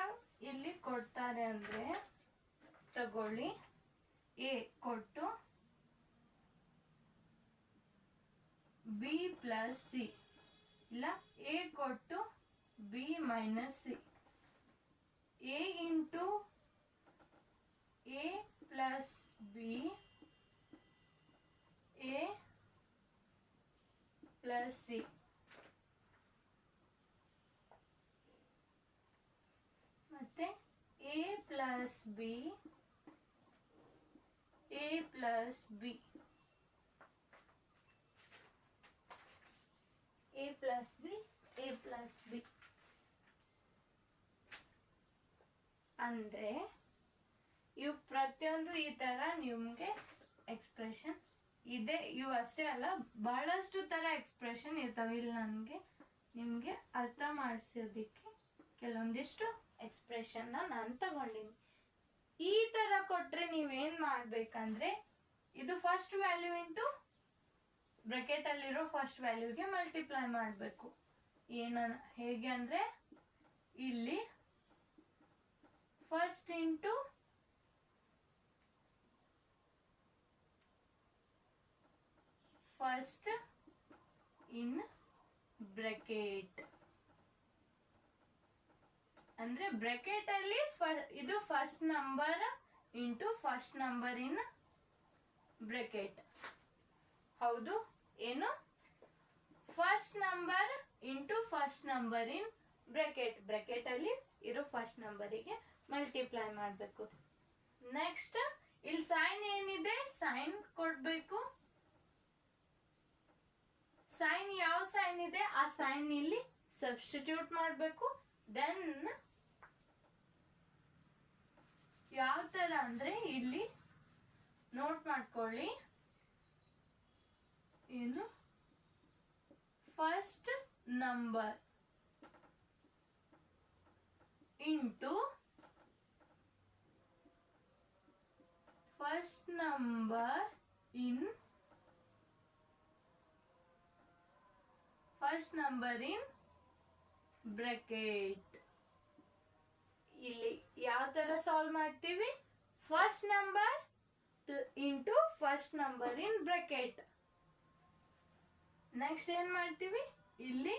ಇಲ್ಲಿ ಕೊಡ್ತಾರೆ ಅಂದ್ರೆ, ತಗೊಳ್ಳಿ, ಎ ಕೊಟ್ಟು ಬಿ ಪ್ಲಸ್ ಸಿ, ಇಲ್ಲ ಎ ಕೊಟ್ಟು B minus C, A into A plus B, A plus C, ಮತ್ತೆ A plus B, A plus B, A plus B, A plus B. ಅಂದ್ರೆ ಇವು ಪ್ರತಿಯೊಂದು ಈ ತರ ನಿಮ್ಗೆ ಎಕ್ಸ್ಪ್ರೆಷನ್ ಇದೆ. ಇವು ಅಷ್ಟೇ ಅಲ್ಲ, ಬಹಳಷ್ಟು ತರ ಎಕ್ಸ್ಪ್ರೆಷನ್ ಇರ್ತಾವೆ. ಇಲ್ಲಿ ನನಗೆ ನಿಮ್ಗೆ ಅರ್ಥ ಮಾಡಿಸೋದಿಕ್ಕೆ ಕೆಲವೊಂದಿಷ್ಟು ಎಕ್ಸ್ಪ್ರೆಷನ್ ನಾನು ತಗೊಂಡಿನಿ. ಈ ತರ ಕೊಟ್ರೆ ನೀವೇನ್ ಮಾಡ್ಬೇಕಂದ್ರೆ, ಇದು ಫಸ್ಟ್ ವ್ಯಾಲ್ಯೂ ಇಂಟು ಬ್ರಾಕೆಟ್ ಅಲ್ಲಿರೋ ಫಸ್ಟ್ ವ್ಯಾಲ್ಯೂಗೆ ಮಲ್ಟಿಪ್ಲೈ ಮಾಡಬೇಕು. ಹೇಗೆ ಅಂದ್ರೆ, ಇಲ್ಲಿ ಫಸ್ಟ್ ಇಂಟು ಫಸ್ಟ್ ಇನ್ ಬ್ರಾಕೆಟ್, ಅಂದ್ರೆ ಬ್ರಾಕೆಟ್ ಅಲ್ಲಿ ಇದು first number into first number in bracket. ಹೌದು, ಏನು? First number into first number in bracket. Bracket ಅಲ್ಲಿ ಇರೋ ಫಸ್ಟ್ ನಂಬರಿಗೆ ಮಲ್ಟಿಪ್ಲೈ ಮಾಡಬೇಕು. ನೆಕ್ಸ್ಟ್ ಇಲ್ಲಿ ಸೈನ್ ಏನಿದೆ, ಸೈನ್ ಕೊಡ್ಬೇಕು. ಸೈನ್ ಯಾವ ಸೈನ್ ಇದೆ ಆ ಸೈನ್ ಇಲ್ಲಿ ಸಬ್ಸ್ಟಿಟ್ಯೂಟ್ ಮಾಡಬೇಕು. ದೆನ್ ಯಾವ ತರ ಅಂದ್ರೆ, ಇಲ್ಲಿ ನೋಟ್ ಮಾಡ್ಕೊಳ್ಳಿ, ಏನು first number into first number in first number in bracket. ಇಲ್ಲಿ ಯಾವ ತರ ಸಾಲ್ವ್ ಮಾಡ್ತೀವಿ, first number into first number in bracket. Next ಏನ್ ಮಾಡ್ತೀವಿ, ಇಲ್ಲಿ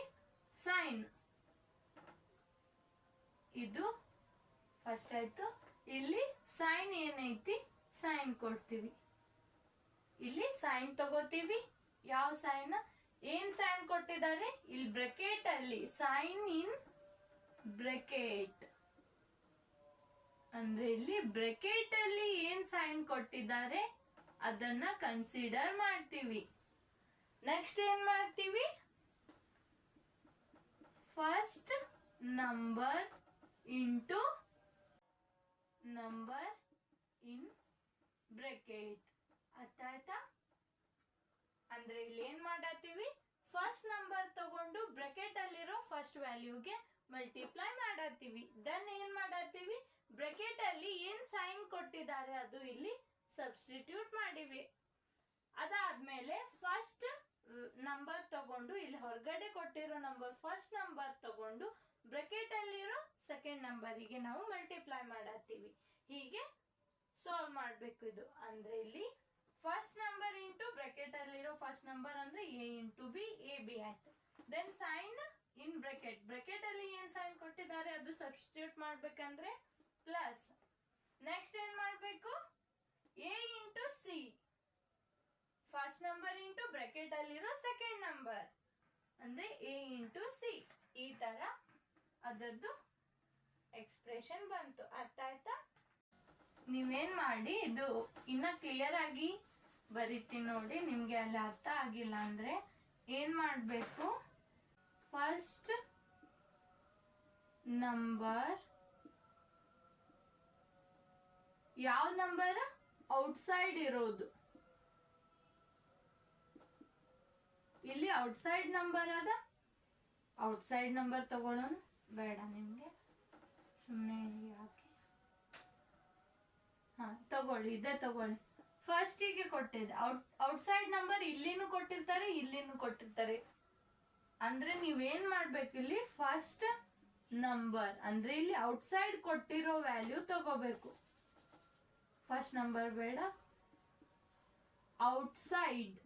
ಸೈನ್, ಇದು ಫಸ್ಟ್ ಆಯ್ತು. ಇಲ್ಲಿ ಸೈನ್ ಏನೈತಿ, ಸೈನ್ ಕೊಡ್ತೀವಿ. ಇಲ್ಲಿ ಸೈನ್ ತಗೋತೀವಿ. ಯಾವ ಸೈನ್, ಏನ್ ಸೈನ್ ಕೊಟ್ಟಿದ್ದಾರೆ, ಇಲ್ಲಿ ಬ್ರಾಕೆಟ್ ಅಲ್ಲಿ ಸೈನ್ ಇನ್ ಬ್ರಾಕೆಟ್ ಅಂದ್ರೆ ಇಲ್ಲಿ ಬ್ರಾಕೆಟ್ ಅಲ್ಲಿ ಏನ್ ಸೈನ್ ಕೊಟ್ಟಿದ್ದಾರೆ ಅದನ್ನ ಕನ್ಸಿಡರ್ ಮಾಡ್ತೀವಿ. ನೆಕ್ಸ್ಟ್ ಏನ್ ಮಾಡ್ತೀವಿ, first number into number in bracket. ಅರ್ಥ ಆಯ್ತಾ? ಅಂದ್ರೆ ಇಲ್ಲಿ ಏನ್ ಮಾಡತ್ತೀವಿ, ಫಸ್ಟ್ ನಂಬರ್ ತಗೊಂಡು ಬ್ರಾಕೆಟ್ ಅಲ್ಲಿರೋ ಫಸ್ಟ್ ವ್ಯಾಲ್ಯೂಗೆ ಮಲ್ಟಿಪ್ಲೈ ಮಾಡತ್ತೀವಿ. ದೆನ್ ಏನ್ ಮಾಡತ್ತೀವಿ, ಬ್ರಾಕೆಟ್ ಅಲ್ಲಿ ಏನ್ ಸೈನ್ ಕೊಟ್ಟಿದ್ದಾರೆ ಅದು ಇಲ್ಲಿ ಸಬ್ಸ್ಟಿಟ್ಯೂಟ್ ಮಾಡಿವಿ. ಅದಾದ್ಮೇಲೆ ಫಸ್ಟ್ ನಂಬರ್ ತಗೊಂಡು, ಇಲ್ಲಿ ಹೊರಗಡೆ ಕೊಟ್ಟಿರೋ ನಂಬರ್ ಫಸ್ಟ್ ನಂಬರ್ ತಗೊಂಡು ಬ್ರಾಕೆಟ್ ಅಲ್ಲಿರೋ ಸೆಕೆಂಡ್ ನಂಬರಿಗೆ ನಾವು ಮಲ್ಟಿಪ್ಲೈ ಮಾಡತ್ತೀವಿ. ಹೀಗೆ ಸಾಲ್ವ್ ಮಾಡಬೇಕು ಇದು. ಅಂದ್ರೆ ಇಲ್ಲಿ ಫಸ್ಟ್ ನಂಬರ್ ಇಂಟು ಬ್ರಾಕೆಟ್ ಅಲ್ಲಿರೋ ಫಸ್ಟ್ ನಂಬರ್ ಅಂದ್ರೆ A into B, A B ಆಯ್ತು. Then sign in bracket, bracket ಅಲ್ಲಿ ಏನ್ ಸೈನ್ ಕೊಟ್ಟಿದ್ದಾರೆ ಅದು ಸಬ್ಸ್ಟಿಟ್ಯೂಟ್ ಮಾಡ್ಬೇಕಂದ್ರೆ ಪ್ಲಸ್. ನೆಕ್ಸ್ಟ್ ಏನ್ ಮಾಡ್ಬೇಕು, A into C, first number into bracket ಅಲ್ಲಿರೋ ಸೆಕೆಂಡ್ ನಂಬರ್ ಅಂದ್ರೆ ಎ ಇಂಟು ಸಿ. ಈ ತರ ಅದರದ್ದು ಎಕ್ಸ್ಪ್ರೆಷನ್ ಬಂತು. ಅರ್ಥ ಆಯ್ತಾ? ನೀವೇನ್ ಮಾಡಿ ಇದು ಇನ್ನ ಕ್ಲಿಯರ್ ಆಗಿ ಬರೀತೀನಿ ನೋಡಿ. ನಿಮ್ಗೆ ಅಲ್ಲಿ ಅರ್ಥ ಆಗಿಲ್ಲ ಅಂದ್ರೆ ಏನ್ ಮಾಡ್ಬೇಕು, ಫಸ್ಟ್ ನಂಬರ್ ಯಾವ ನಂಬರ್ ಔಟ್ಸೈಡ್ ಇರೋದು, ಇಲ್ಲಿ ಔಟ್ಸೈಡ್ ನಂಬರ್ ಅದ, ಔಟ್ಸೈಡ್ ನಂಬರ್ ತಗೊಳ್ಳೋಣ ಬೇಡ ನಿಮ್ಗೆ, ಸುಮ್ಮನೆ ಯಾಕೆ. ತಗೊಳ್ಳಿ, ಇದೇ ತಗೊಳ್ಳಿ. ಫಸ್ಟಿಗೆ ಕೊಟ್ಟಿದೆ ಔಟ್ಸೈಡ್ ನಂಬರ್, ಇಲ್ಲಿನೂ ಕೊಟ್ಟಿರ್ತಾರೆ ಇಲ್ಲಿನೂ ಕೊಟ್ಟಿರ್ತಾರೆ. ಅಂದ್ರೆ ನೀವೇನ್ ಮಾಡ್ಬೇಕು, ಇಲ್ಲಿ ಫಸ್ಟ್ ನಂಬರ್ ಅಂದ್ರೆ ಇಲ್ಲಿ ಔಟ್ಸೈಡ್ ಕೊಟ್ಟಿರೋ ವ್ಯಾಲ್ಯೂ ತಗೋಬೇಕು. ಫಸ್ಟ್ ನಂಬರ್ ಬೇಡ, ಔಟ್ಸೈಡ್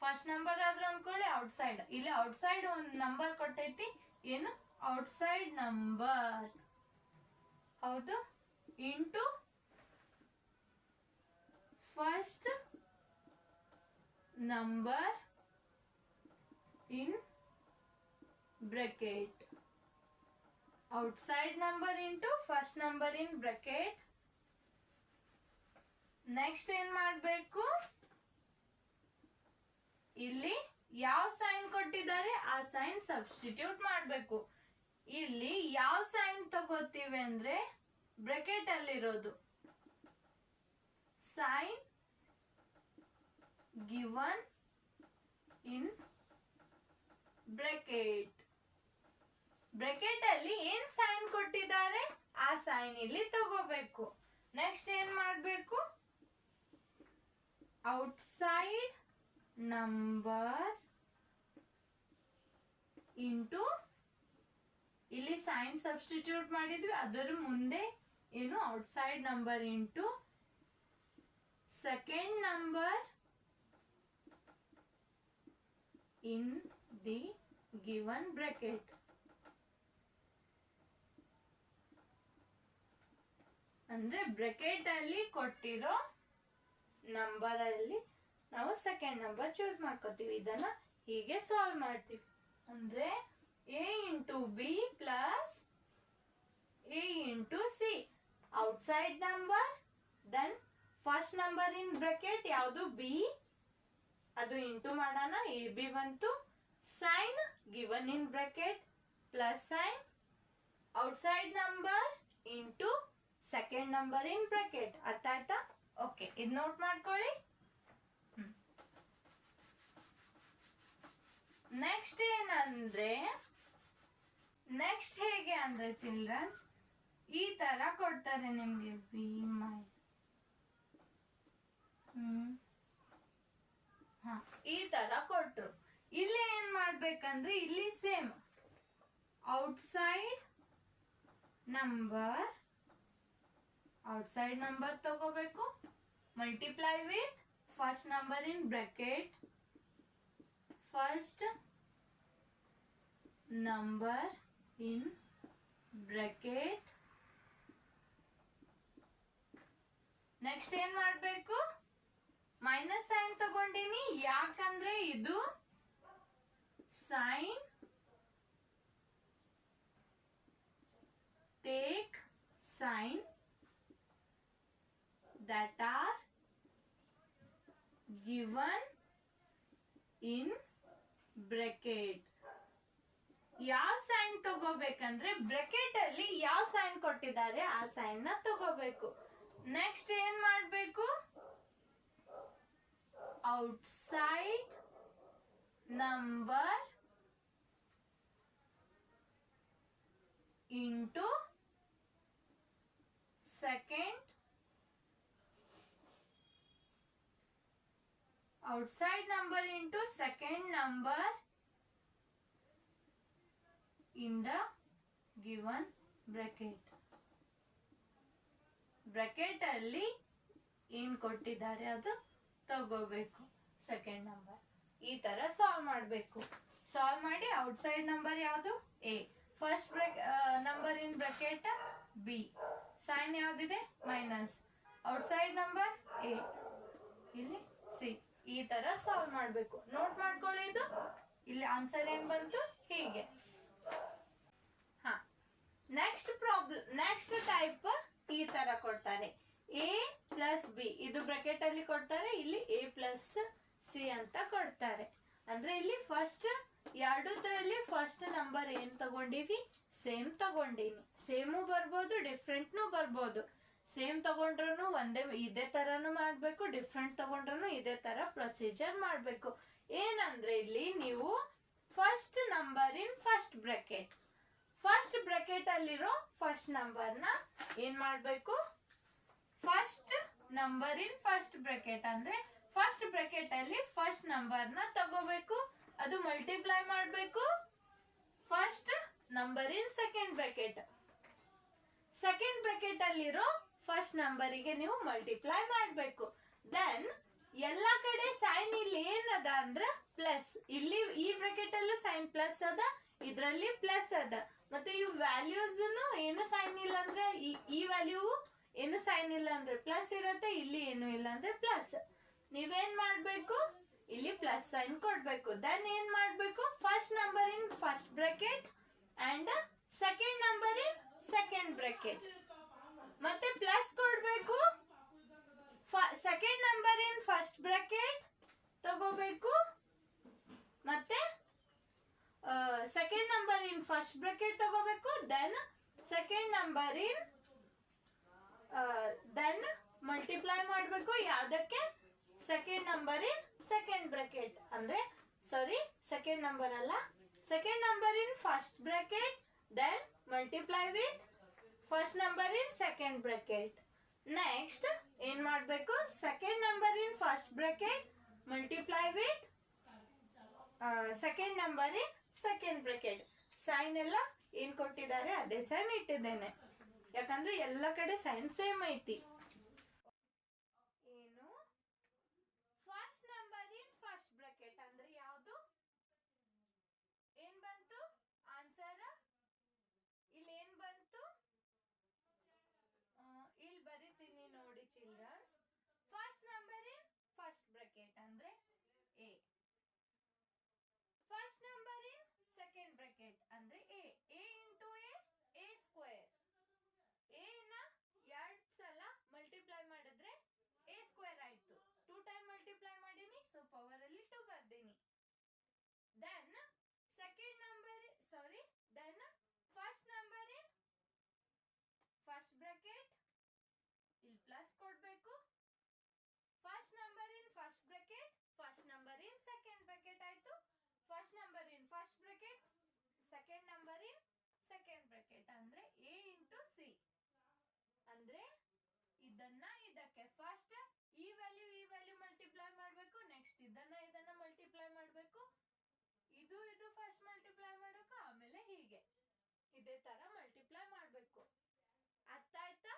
ಫಸ್ಟ್ ನಂಬರ್ ಆದ್ರೂ ಅನ್ಕೊಳ್ಳಿ, ಔಟ್ಸೈಡ್. ಇಲ್ಲಿ ಔಟ್ಸೈಡ್ ಒಂದು ನಂಬರ್ ಕೊಟ್ಟೈತಿ, ಏನು ಔಟ್ಸೈಡ್ ನಂಬರ್, ಹೌದು, into first number in bracket. Outside number into first number in bracket. Next ಏನ್ ಮಾಡ್ಬೇಕು, ಇಲ್ಲಿ ಯಾವ ಸೈನ್ ಕೊಟ್ಟಿದ್ದಾರೆ ಆ ಸೈನ್ ಸಬ್ಸ್ಟಿಟ್ಯೂಟ್ ಮಾಡ್ಬೇಕು. ಇಲ್ಲಿ ಯಾವ ಸೈನ್ ತಗೋತೀವಿ ಅಂದ್ರೆ ಬ್ರಾಕೆಟ್ ಅಲ್ಲಿರೋದು sign given in bracket. Bracket ಅಲ್ಲಿ ಏನ್ ಸೈನ್ ಕೊಟ್ಟಿದ್ದಾರೆ ಆ ಸೈನ್ ಇಲ್ಲಿ ತಗೋಬೇಕು. ನೆಕ್ಸ್ಟ್ ಏನ್ ಮಾಡ್ಬೇಕು, ಔಟ್ಸೈಡ್ ನಂಬರ್ ಇಂಟು, ಇಲ್ಲಿ ಸೈನ್ ಸಬ್ಸ್ಟಿಟ್ಯೂಟ್ ಮಾಡಿದ್ವಿ ಅದರ ಮುಂದೆ ಏನು outside number into second number in the given bracket. ಅಂದ್ರೆ ಬ್ರಾಕೆಟ್ ಅಲ್ಲಿ ಕೊಟ್ಟಿರೋ ನಂಬರ್ ಅಲ್ಲಿ ನಾವು ಸೆಕೆಂಡ್ ನಂಬರ್ ಚೂಸ್ ಮಾಡ್ಕೋತೀವಿ. ಇದನ್ನ ಹೀಗೆ ಸಾಲ್ವ್ ಮಾಡ್ತೀವಿ. ಅಂದ್ರೆ A into B plus A into C, outside number, then first number in bracket ಯಾವುದು ಬಿ, ಅದು ಇಂಟು ಮಾಡೋಣ, ಎ ಬಿ ಬಂತು. Sign given in bracket plus sign outside number into second number in bracket. ಅರ್ಥ ಆಯ್ತಾ? Okay, ಇದು note ಮಾಡ್ಕೊಳ್ಳಿ. Next ಏನಂದ್ರೆ, next ಹೇಗೆ ಅಂದ್ರೆ ಚಿಲ್ಡ್ರನ್ಸ್, ಈ ತರ ಕೊಡ್ತಾರೆ ನಿಮ್ಗೆ ಬಿ ಮೈ, ಈ ತರ ಕೊಟ್ರು. ಇಲ್ಲಿ ಏನ್ ಮಾಡ್ಬೇಕಂದ್ರೆ ಇಲ್ಲಿ same outside number, outside number ತಗೋಬೇಕು, multiply with first number in bracket, first number in bracket. Next ಏನ್ ಮಾಡ್ಬೇಕು, ಮೈನಸ್ ಸೈನ್ ತಗೊಂಡಿನಿ, ಯಾಕಂದ್ರೆ ಇದು sign take sign that are given in bracket. ಯಾವ ಸೈನ್ ತಗೋಬೇಕಂದ್ರೆ ಬ್ರಾಕೆಟ್ ಅಲ್ಲಿ ಯಾವ ಸೈನ್ ಕೊಟ್ಟಿದ್ದಾರೆ ಆ ಸೈನ್ ನ ತಗೋಬೇಕು. ನೆಕ್ಸ್ಟ್ ಏನ್ ಮಾಡ್ಬೇಕು, outside number into second, outside number into second number in the given bracket. Bracket ಅಲ್ಲಿ ಏನ್ ಕೊಟ್ಟಿದ್ದಾರೆ ಅದು ತಗೋಬೇಕು ಸೆಕೆಂಡ್ ನಂಬರ್. ಈ ತರ ಸಾಲ್ವ್ ಮಾಡಬೇಕು. ಸಾಲ್ವ್ ಮಾಡಿ ಔಟ್ಸೈಡ್ ನಂಬರ್ ಯಾವುದು A, first number in bracket B, sign ಯಾವ್ದಿದೆ ಮೈನಸ್, ಔಟ್ಸೈಡ್ ನಂಬರ್ ಎ, ಇಲ್ಲಿ ಸಿ. ಈ ತರ ಸಾಲ್ವ್ ಮಾಡಬೇಕು. ನೋಟ್ ಮಾಡ್ಕೊಳ್ಳಿ. ಇದು ಇಲ್ಲಿ ಆನ್ಸರ್ ಏನ್ ಬಂತು ಹೀಗೆ. ಹಾ, ನೆಕ್ಸ್ಟ್ ಪ್ರಾಬ್ಲಮ್, ನೆಕ್ಸ್ಟ್ ಟೈಪ್ ಈ ತರ ಕೊಡ್ತಾರೆ. ಎ ಪ್ಲಸ್ ಬಿ ಇದು ಬ್ರಾಕೆಟ್ ಅಲ್ಲಿ ಕೊಡ್ತಾರೆ, ಇಲ್ಲಿ ಎ ಪ್ಲಸ್ ಸಿ ಅಂತ ಕೊಡ್ತಾರೆ. ಅಂದ್ರೆ ಇಲ್ಲಿ ಫಸ್ಟ್ ಎರಡೂದ್ರಲ್ಲಿ ಫಸ್ಟ್ ನಂಬರ್ ಏನ್ ತಗೊಂಡಿವಿ ಸೇಮ್ ತಗೊಂಡಿನಿ. ಸೇಮು ಬರ್ಬೋದು, ಡಿಫ್ರೆಂಟ್ನು ಬರ್ಬೋದು. ಸೇಮ್ ತಗೊಂಡ್ರು ಒಂದೇ ಇದೇ ತರನು ಮಾಡ್ಬೇಕು, ಡಿಫ್ರೆಂಟ್ ತಗೊಂಡ್ರು ಇದೇ ತರ ಪ್ರೊಸೀಜರ್ ಮಾಡ್ಬೇಕು. ಏನಂದ್ರೆ ಇಲ್ಲಿ ನೀವು first number in first bracket, first bracket ಅಲ್ಲಿರೋ ಫಸ್ಟ್ ನಂಬರ್ ನ ಏನ್ ಮಾಡ್ಬೇಕು, first number in first bracket ಅಂದ್ರೆ ಫಸ್ಟ್ ಬ್ರಾಕೆಟ್ ಅಲ್ಲಿ ಫಸ್ಟ್ ನಂಬರ್ ನ ತಗೋಬೇಕು, ಅದು ಮಲ್ಟಿಪ್ಲೈ ಮಾಡ್ಬೇಕು first number in second bracket. Second bracket ಅಲ್ಲಿರೋ ಫಸ್ಟ್ ನಂಬರಿಗೆ ನೀವು ಮಲ್ಟಿಪ್ಲೈ ಮಾಡ್ಬೇಕು. ದೆನ್ ಎಲ್ಲಾ ಕಡೆ ಸೈನ್ ಇಲ್ಲಿ ಏನದ ಅಂದ್ರ ಪ್ಲಸ್. ಇಲ್ಲಿ ಈ ಬ್ರಾಕೆಟ್ ಅಲ್ಲೂ ಸೈನ್ ಪ್ಲಸ್ ಅದ, ಇದ್ರಲ್ಲಿ ಪ್ಲಸ್ ಅದ. ಮತ್ತೆ ಈ ವ್ಯಾಲ್ಯೂಸ್ ಏನು ಸೈನ್ ಇಲ್ಲ ಅಂದ್ರೆ ಈ ವ್ಯಾಲ್ಯೂ ಏನು ಸೈನ್ ಇಲ್ಲ ಅಂದ್ರೆ ಪ್ಲಸ್ ಇರತ್ತೆ, ಇಲ್ಲಿ ಏನು ಇಲ್ಲ ಅಂದ್ರೆ ಪ್ಲಸ್. ನೀವೇನ್ ಮಾಡ್ಬೇಕು, ಇಲ್ಲಿ ಪ್ಲಸ್ ಸೈನ್ ಕೊಡ್ಬೇಕು. ದೆನ್ ಏನ್ ಮಾಡ್ಬೇಕು, first number in first bracket and second number in second bracket. ಮತ್ತೆ ಪ್ಲಸ್ ಕೊಡ್ಬೇಕು, second number in first bracket ತಗೋಬೇಕು, ಮತ್ತೆ second number in first bracket ತಗೋಬೇಕು. Then second number in then multiply ಮಾಡ್ಬೇಕು ಯಾವ್ದಕ್ಕೆ, second number in second bracket. ಅಂದ್ರೆ sorry second number ಅಲ್ಲ, second number in first bracket then multiply with first number in second bracket. Next ಏನ್ ಮಾಡ್ಬೇಕು, second number in first bracket multiply with second number in second bracket. Sign ಎಲ್ಲ ಏನ್ ಕೊಟ್ಟಿದ್ದಾರೆ ಅದೇ sign ಇಟ್ಟಿದ್ದೇನೆ, ಯಾಕಂದ್ರೆ ಎಲ್ಲ ಕಡೆ ಸೈನ್ ಸೇಮ್ ಐತಿ. ಏನು first number in first bracket ಅಂದ್ರೆ ಯಾವುದು, ಏನ್ ಬಂತು ಆನ್ಸರ್, ಇಲ್ಲಿ ಏನ್ ಬಂತು, ಇಲ್ಲಿ ಬರೀತೀನಿ ನೋಡಿ childrens. First number in first bracket ಅಂದ್ರೆ A, first number in second bracket ಅಂದ್ರೆ A, A into A square. A ನ ಎರಡ್ ಸಲ ಮಲ್ಟಿಪ್ಲೈ ಮಾಡಿದ್ರೆ ಎ ಸ್ಕ್ವೇರ್ ಆಯ್ತು. 2 ಟೈಮ್ ಮಲ್ಟಿಪ್ಲೈ ಮಾಡೀನಿ, ಸೊ ಪವರ್ ಅಲ್ಲಿ 2 ಬರ್ದೀನಿ. Then second number sorry then first number in first bracket ಇಲ್ಲಿ ಪ್ಲಸ್ ಕೊಡ್ಬೇಕು, first number in first bracket first number in second bracket ಆಯ್ತು. First number in first bracket second number in second bracket ಅಂದ್ರೆ A into C. ಅಂದ್ರೆ ಇದನ್ನ ಇದಕ್ಕೆ first ಈ value multiply ಮಾಡ್ಬೇಕು, next ಇದನ್ನ ಮಲ್ಟಿಪ್ಲೈ ಮಾಡ್ಬೇಕು, ಇದು ಫಸ್ಟ್ ಮಲ್ಟಿಪ್ಲೈ ಮಾಡಬೇಕು, ಆಮೇಲೆ ಹೀಗೆ ಇದೇ ತರ ಮಲ್ಟಿಪ್ಲೈ ಮಾಡ್ಬೇಕು. ಅರ್ಥ ಆಯ್ತಾ?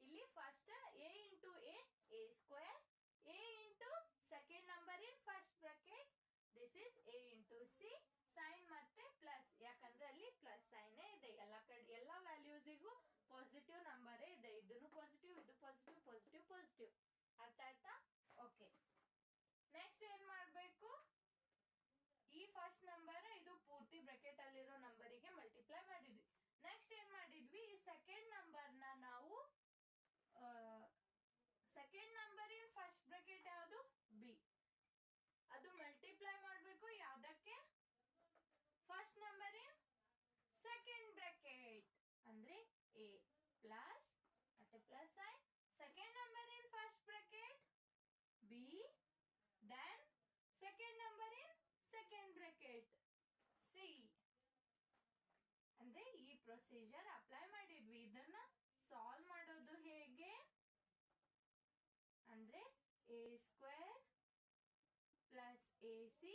ಇಲ್ಲಿ first A into A square, A into second number in first bracket this is A into C, sign ಮತ್ತೆ ಪ್ಲಸ್, ಯಾಕಂದ್ರೆ ಅಲ್ಲಿ ಪ್ಲಸ್ ಸೈನ್ ಇದೆ. ಎಲ್ಲ ಕಡೆ ಎಲ್ಲ ವ್ಯಾಲ್ಯೂಸಿಗೂ ಪಾಸಿಟಿವ್ ನಂಬರ್ ಇದೆ, ಇದನ್ನು ಪಾಸಿಟಿವ್, ಇದು ಪಾಸಿಟಿವ್, ಪಾಸಿಟಿವ್, ಪಾಸಿಟಿವ್. ಅರ್ಥ ಆಯ್ತಾ? ಓಕೆ. ನೆಕ್ಸ್ಟ್ ಏನ್ ಮಾಡ್ಬೇಕು, ಈ ಫಸ್ಟ್ ನಂಬರ್ ಇದು ಪೂರ್ತಿ ಬ್ರಾಕೆಟ್ ಅಲ್ಲಿರೋ ನಂಬರಿಗೆ ಮಲ್ಟಿಪ್ಲೈ ಮಾಡಿದ್ವಿ. ನೆಕ್ಸ್ಟ್ ಏನ್ ಮಾಡಿದ್ವಿ, ಈ ಸೆಕೆಂಡ್ ನಂಬರ್ ನ ನಾವು second number in first bracket ಯಾವುದು ಬಿ, ಅದು ಮಲ್ಟಿಪ್ಲೈ ಮಾಡ್ಬೇಕು ಯಾವ್ದಕ್ಕೆ, first number in second bracket ಅಂದ್ರೆ ಎ ಪ್ಲಸ್ ಮತ್ತೆ plus sign, second number in first bracket B, then second number in second bracket C. ಅಂದ್ರೆ ಈ ಪ್ರೊಸೀಜರ್ ಅಪ್ಲೈ ಮಾಡಿದ್ವಿ. ಇದನ್ನ ಸಾಲ್ವ್ ಮಾಡೋದು ಹೇಗೆ ಅಂದ್ರೆ A square plus A C,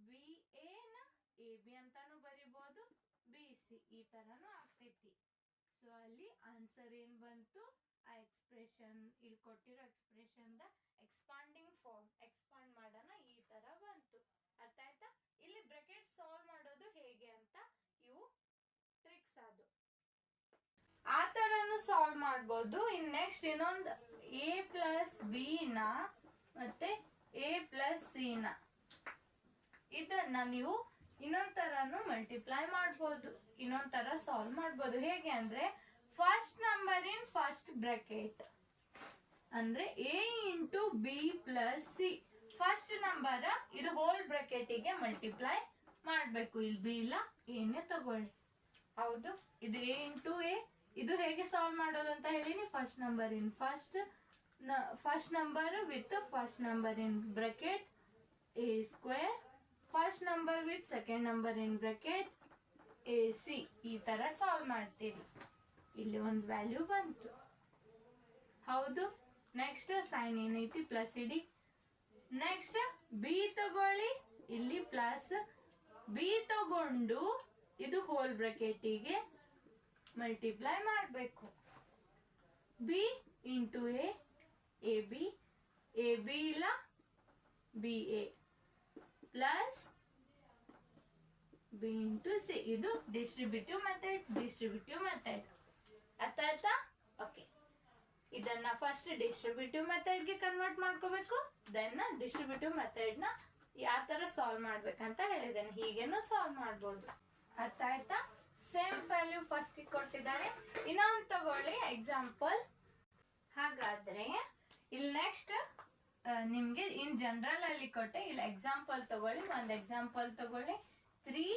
B A ನ ಎ ಬಿ ಅಂತಾನು ಬರಿಬಹುದು, ಬಿ ಸಿ ಈ ತರನು ಆಗ್ತೈತಿ. ಸೊ ಅಲ್ಲಿ ಆನ್ಸರ್ ಏನು ಬಂತು, ಆ ಎಕ್ಸ್ಪ್ರೆಷನ್ ಇಲ್ಲಿ ಕೊಟ್ಟಿರೋ ಎಕ್ಸ್ಪ್ರೆಷನ್ದ ಎಕ್ಸ್ಪಾಂಡಿಂಗ್ ಫಾರ್ಮ್, ಎಕ್ಸ್ಪಾಂಡ್ ಮಾಡೋಣ ಈ ಥರ ಬಂತು. ಅರ್ಥ ಆಯ್ತಾ? ಇಲ್ಲಿ ಬ್ರಾಕೆಟ್ ಸಾಲ್ವ್ ಮಾಡೋದು ಹೇಗೆ ಅಂತ ಇವು ಟ್ರಿಕ್ಸ್ ಅದು. ಆ ಥರನೂ ಸಾಲ್ವ್ ಮಾಡ್ಬೋದು. ಇನ್ನು ನೆಕ್ಸ್ಟ್ ಇನ್ನೊಂದು ಎ ಪ್ಲಸ್ ಬಿ ನ ಮತ್ತೆ ಎ ಪ್ಲಸ್ ಸಿ ನ ಇದನ್ನ ನೀವು ಇನ್ನೊಂದ್ ತರನು ಮಲ್ಟಿಪ್ಲೈ ಮಾಡ್ಬೋದು, ಇನ್ನೊಂದ್ ತರ ಸಾಲ್ವ್ ಮಾಡ್ಬೋದು. ಹೇಗೆ ಅಂದ್ರೆ first number in first bracket ಅಂದ್ರೆ A into B plus C, first number ಇದು ಹೋಲ್ ಬ್ರಾಕೆಟಿಗೆ ಮಲ್ಟಿಪ್ಲೈ ಮಾಡ್ಬೇಕು. ಇಲ್ಲಿ ಬಿ ಇಲ್ಲ ಏನೇ ತಗೊಳ್ಳಿ, ಹೌದು ಇದು ಎ ಇಂಟು ಎ. ಇದು ಹೇಗೆ ಸಾಲ್ವ್ ಮಾಡೋದು ಅಂತ ಹೇಳಿನಿ, first number in first number with first number in bracket A square, first number with second number in bracket A C, ಈ ತರ ಸಾಲ್ವ್ ಮಾಡ್ತೀವಿ. ಇಲ್ಲಿ ಒಂದು ವ್ಯಾಲ್ಯೂ ಬಂತು, ಹೌದು. ನೆಕ್ಸ್ಟ್ ಸೈನ್ ಏನೈತಿ ಪ್ಲಸ್ ಇಡಿ. ನೆಕ್ಸ್ಟ್ ಬಿ ತಗೊಳ್ಳಿ, ಇಲ್ಲಿ ಪ್ಲಸ್ ಬಿ ತಗೊಂಡು ಇದು ಹೋಲ್ ಬ್ರಾಕೆಟಿಗೆ ಮಲ್ಟಿಪ್ಲೈ ಮಾಡಬೇಕು. B into A B, A B ಇಲ್ಲ B A plus B into C, ಇದು ಡಿಸ್ಟ್ರಿಬ್ಯೂಟಿವ್ ಮೆಥಡ್. ಅರ್ಥ ಆಯ್ತಾ? ಓಕೆ, ಇದನ್ನ ಫಸ್ಟ್ ಡಿಸ್ಟ್ರಿಬ್ಯೂಟಿವ್ ಮೆಥಡ್ಗೆ ಕನ್ವರ್ಟ್ ಮಾಡ್ಕೋಬೇಕು, ದೆನ್ ಡಿಸ್ಟ್ರಿಬ್ಯೂಟಿವ್ ಮೆಥಡ್ನ ಯಾವ ತರ ಸಾಲ್ವ್ ಮಾಡ್ಬೇಕಂತ ಹೇಳಿದ್ದೇನೆ, ಹೀಗೇನು ಸಾಲ್ವ್ ಮಾಡ್ಬೋದು. ಅರ್ಥ ಆಯ್ತಾ? ಸೇಮ್ ವ್ಯಾಲ್ಯೂ ಫಸ್ಟ್ ಕೊಟ್ಟಿದ್ದಾರೆ. ಇನ್ನೊಂದು ತಗೊಳ್ಳಿ ಎಕ್ಸಾಂಪಲ್. ಹಾಗಾದ್ರೆ ಇಲ್ಲಿ ನೆಕ್ಸ್ಟ್ ನಿಮ್ಗೆ ಇನ್ ಜನರಲ್ ಅಲ್ಲಿ ಕೊಟ್ಟೆ, ಇಲ್ಲಿ ಎಕ್ಸಾಂಪಲ್ ತಗೊಳ್ಳಿ. ಒಂದು ಎಕ್ಸಾಂಪಲ್ ತಗೊಳ್ಳಿ, 3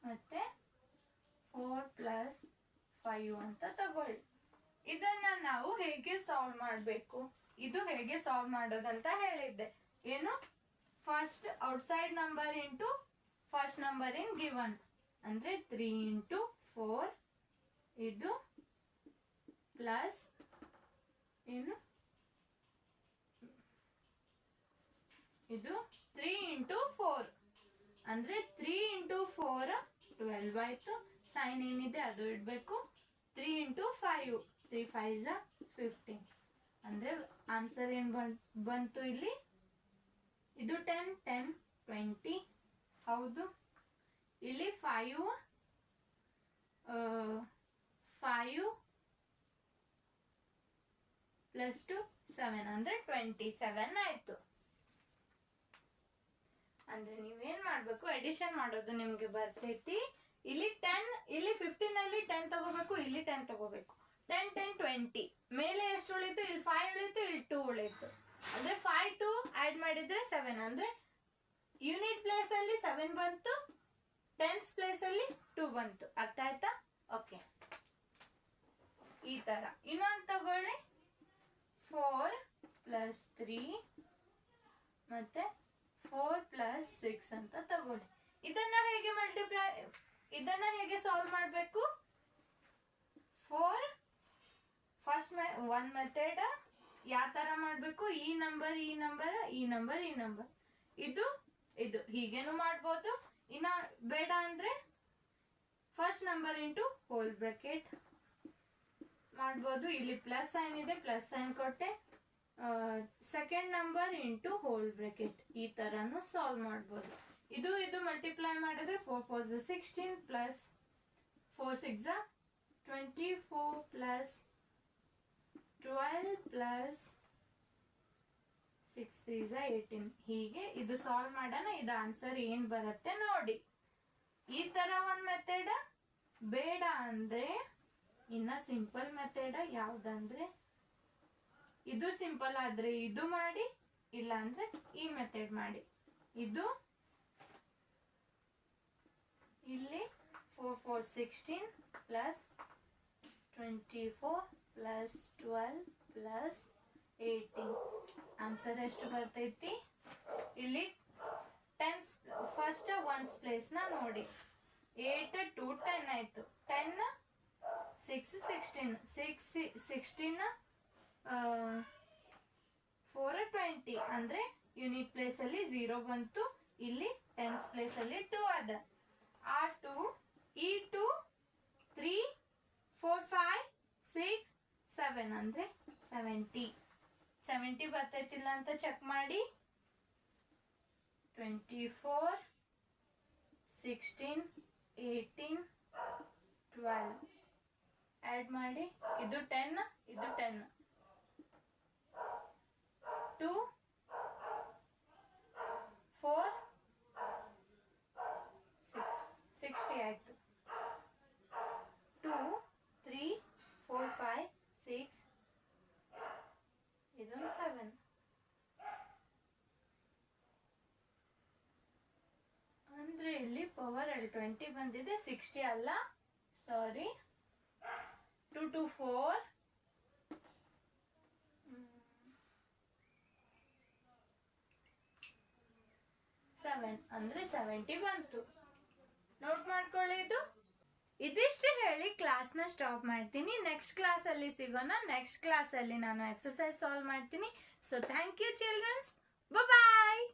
ಮತ್ತೆ 4 ಪ್ಲಸ್ 5 ಅಂತ ತಗೊಳ್ಳಿ. ಇದನ್ನ ನಾವು ಹೇಗೆ ಸಾಲ್ವ್ ಮಾಡಬೇಕು, ಇದು ಹೇಗೆ ಸಾಲ್ವ್ ಮಾಡೋದಂತ ಹೇಳಿದ್ದೆ. ಏನು, first outside number into first number in given ಅಂದ್ರೆ 3 ಇಂಟು 4 ಇದು ಪ್ಲಸ್ ಏನು ಇದು 3 ಇಂಟು 4 ಅಂದ್ರೆ 3 ಇಂಟು 4 12 ಆಯ್ತು. ಸೈನ್ ಏನಿದೆ ಅದು ಇಡಬೇಕು. 3 ಇಂಟು 5 3 5 15 ಅಂದ್ರೆ ಆನ್ಸರ್ ಏನ್ ಬಂತು ಇಲ್ಲಿ, ಇದು 10 10 20, ಹೌದು. ಇಲ್ಲಿ 5 ಪ್ಲಸ್ 2 7 ಅಂದ್ರೆ 27 ಆಯ್ತು. ಅಂದ್ರೆ ನೀವೇನ್ ಮಾಡ್ಬೇಕು, ಅಡಿಷನ್ ಮಾಡೋದು ನಿಮ್ಗೆ ಬರ್ತೈತಿ. ಇಲ್ಲಿ 10, ಇಲ್ಲಿ 15 ಅಲ್ಲಿ 10 ತಗೋಬೇಕು, ಇಲ್ಲಿ 10 ತಗೋಬೇಕು. 10 10 20 ಮೇಲೆ ಎಷ್ಟು ಉಳಿತು, ಇಲ್ಲಿ 5 ಉಳಿತು, ಇಲ್ಲಿ 2 ಉಳಿತು. ಅಂದ್ರೆ 5 2 ಆಡ್ ಮಾಡಿದ್ರೆ 7 ಅಂದ್ರೆ ಯೂನಿಟ್ ಪ್ಲೇಸ್ ಅಲ್ಲಿ 7 ಬಂತು, ಟೆನ್ಸ್ ಪ್ಲೇಸ್ ಅಲ್ಲಿ 2 ಬಂತು. ಅರ್ಥ ಆಯ್ತಾ? ಓಕೆ, ಈ ತರ. ಇನ್ನೊಂದು ತಗೊಳ್ಳಿ, 4 ಪ್ಲಸ್ 3 ಮತ್ತೆ 4 ಪ್ಲಸ್ 6 ಅಂತ ತಗೊಳ್ಳಿ. ಇದನ್ನ ಹೇಗೆ ಸಾಲ್ವ್ ಮಾಡಬೇಕು, 4 ಫಸ್ಟ್ ಒನ್ ಮೆಥಡ್ ಯಾವ ತರ ಮಾಡಬೇಕು, ಈ ನಂಬರ್ ಇದು ಹೀಗೇನು ಮಾಡ್ಬೋದು. ಇನ್ನ ಬೇಡ ಅಂದ್ರೆ first number into whole bracket ಮಾಡ್ಬೋದು. ಇಲ್ಲಿ ಪ್ಲಸ್ ಸೈನ್ ಇದೆ, ಪ್ಲಸ್ ಸೈನ್ ಕೊಟ್ಟೆ. Second number into whole bracket, ಈ ತರನು ಸಾಲ್ವ್ ಮಾಡ್ಬೋದು. ಇದು ಮಲ್ಟಿಪ್ಲೈ ಮಾಡಿದ್ರೆ 4 4 16 ಪ್ಲಸ್ 4 6 24 ಪ್ಲಸ್ 12 ಪ್ಲಸ್ 6 3 18. ಹೀಗೆ ಇದು ಸಾಲ್ವ್ ಮಾಡೋಣ. ಇದು ಆನ್ಸರ್ ಏನ್ ಬರುತ್ತೆ ನೋಡಿ. ಈ ತರ ಒಂದ್ ಮೆಥಡ್. ಬೇಡ ಅಂದ್ರೆ ಇನ್ನ ಸಿಂಪಲ್ ಮೆಥಡ್ ಯಾವ್ದಂದ್ರೆ, ಇದು ಸಿಂಪಲ್ ಆದ್ರೆ ಇದು ಮಾಡಿ, ಇಲ್ಲ ಅಂದ್ರೆ ಈ ಮೆಥಡ್ ಮಾಡಿ. ಇದು ಇಲ್ಲಿ 4 4 16 ಪ್ಲಸ್ 24 ಪ್ಲಸ್ 12 ಪ್ಲಸ್ 18 ಆನ್ಸರ್ ಎಷ್ಟು ಬರ್ತೈತಿ. ಇಲ್ಲಿ ಟೆನ್ಸ್ ಫಸ್ಟ್ ಒನ್ಸ್ ಪ್ಲೇಸ್ ನ ನೋಡಿ. 8 2 10 ಆಯ್ತು. 10 6 16 16 4 20 ಅಂದ್ರೆ ಯೂನಿಟ್ ಪ್ಲೇಸ್ ಅಲ್ಲಿ 0 ಬಂತು. ಇಲ್ಲಿ ಟೆನ್ಸ್ ಪ್ಲೇಸ್ ಅಲ್ಲಿ 2 ಅದ. ಆ 2 ಈ 2 3 4 5 6 7 ಅಂದರೆ 70 ಬರ್ತೈತಿಲ್ಲ ಅಂತ ಚೆಕ್ ಮಾಡಿ. 24 16 18 12 ಆ್ಯಡ್ ಮಾಡಿ. ಇದು 10 ಇದು 10 2 4 6 60 ಆಯಿತು. 2 3 4 5 6 ಇದೊಂದು 7 ಅಂದರೆ ಇಲ್ಲಿ ಪವರ್ ಅಲ್ಲಿ 20 ಬಂದಿದೆ, 60 ಅಲ್ಲ, ಸಾರಿ. 2 2 4 7 ಅಂದರೆ 70 ಬಂತು. ನೋಟ್ ಮಾಡ್ಕೊಳ್ಳಿ. ಇದಿಷ್ಟು ಹೇಳಿ ಕ್ಲಾಸ್ನ ಸ್ಟಾಪ್ ಮಾಡ್ತೀನಿ. ನೆಕ್ಸ್ಟ್ ಕ್ಲಾಸಲ್ಲಿ ಸಿಗೋಣ. ನೆಕ್ಸ್ಟ್ ಕ್ಲಾಸಲ್ಲಿ ನಾನು ಎಕ್ಸಸೈಸ್ ಸಾಲ್ವ್ ಮಾಡ್ತೀನಿ. So thank you childrens, bye.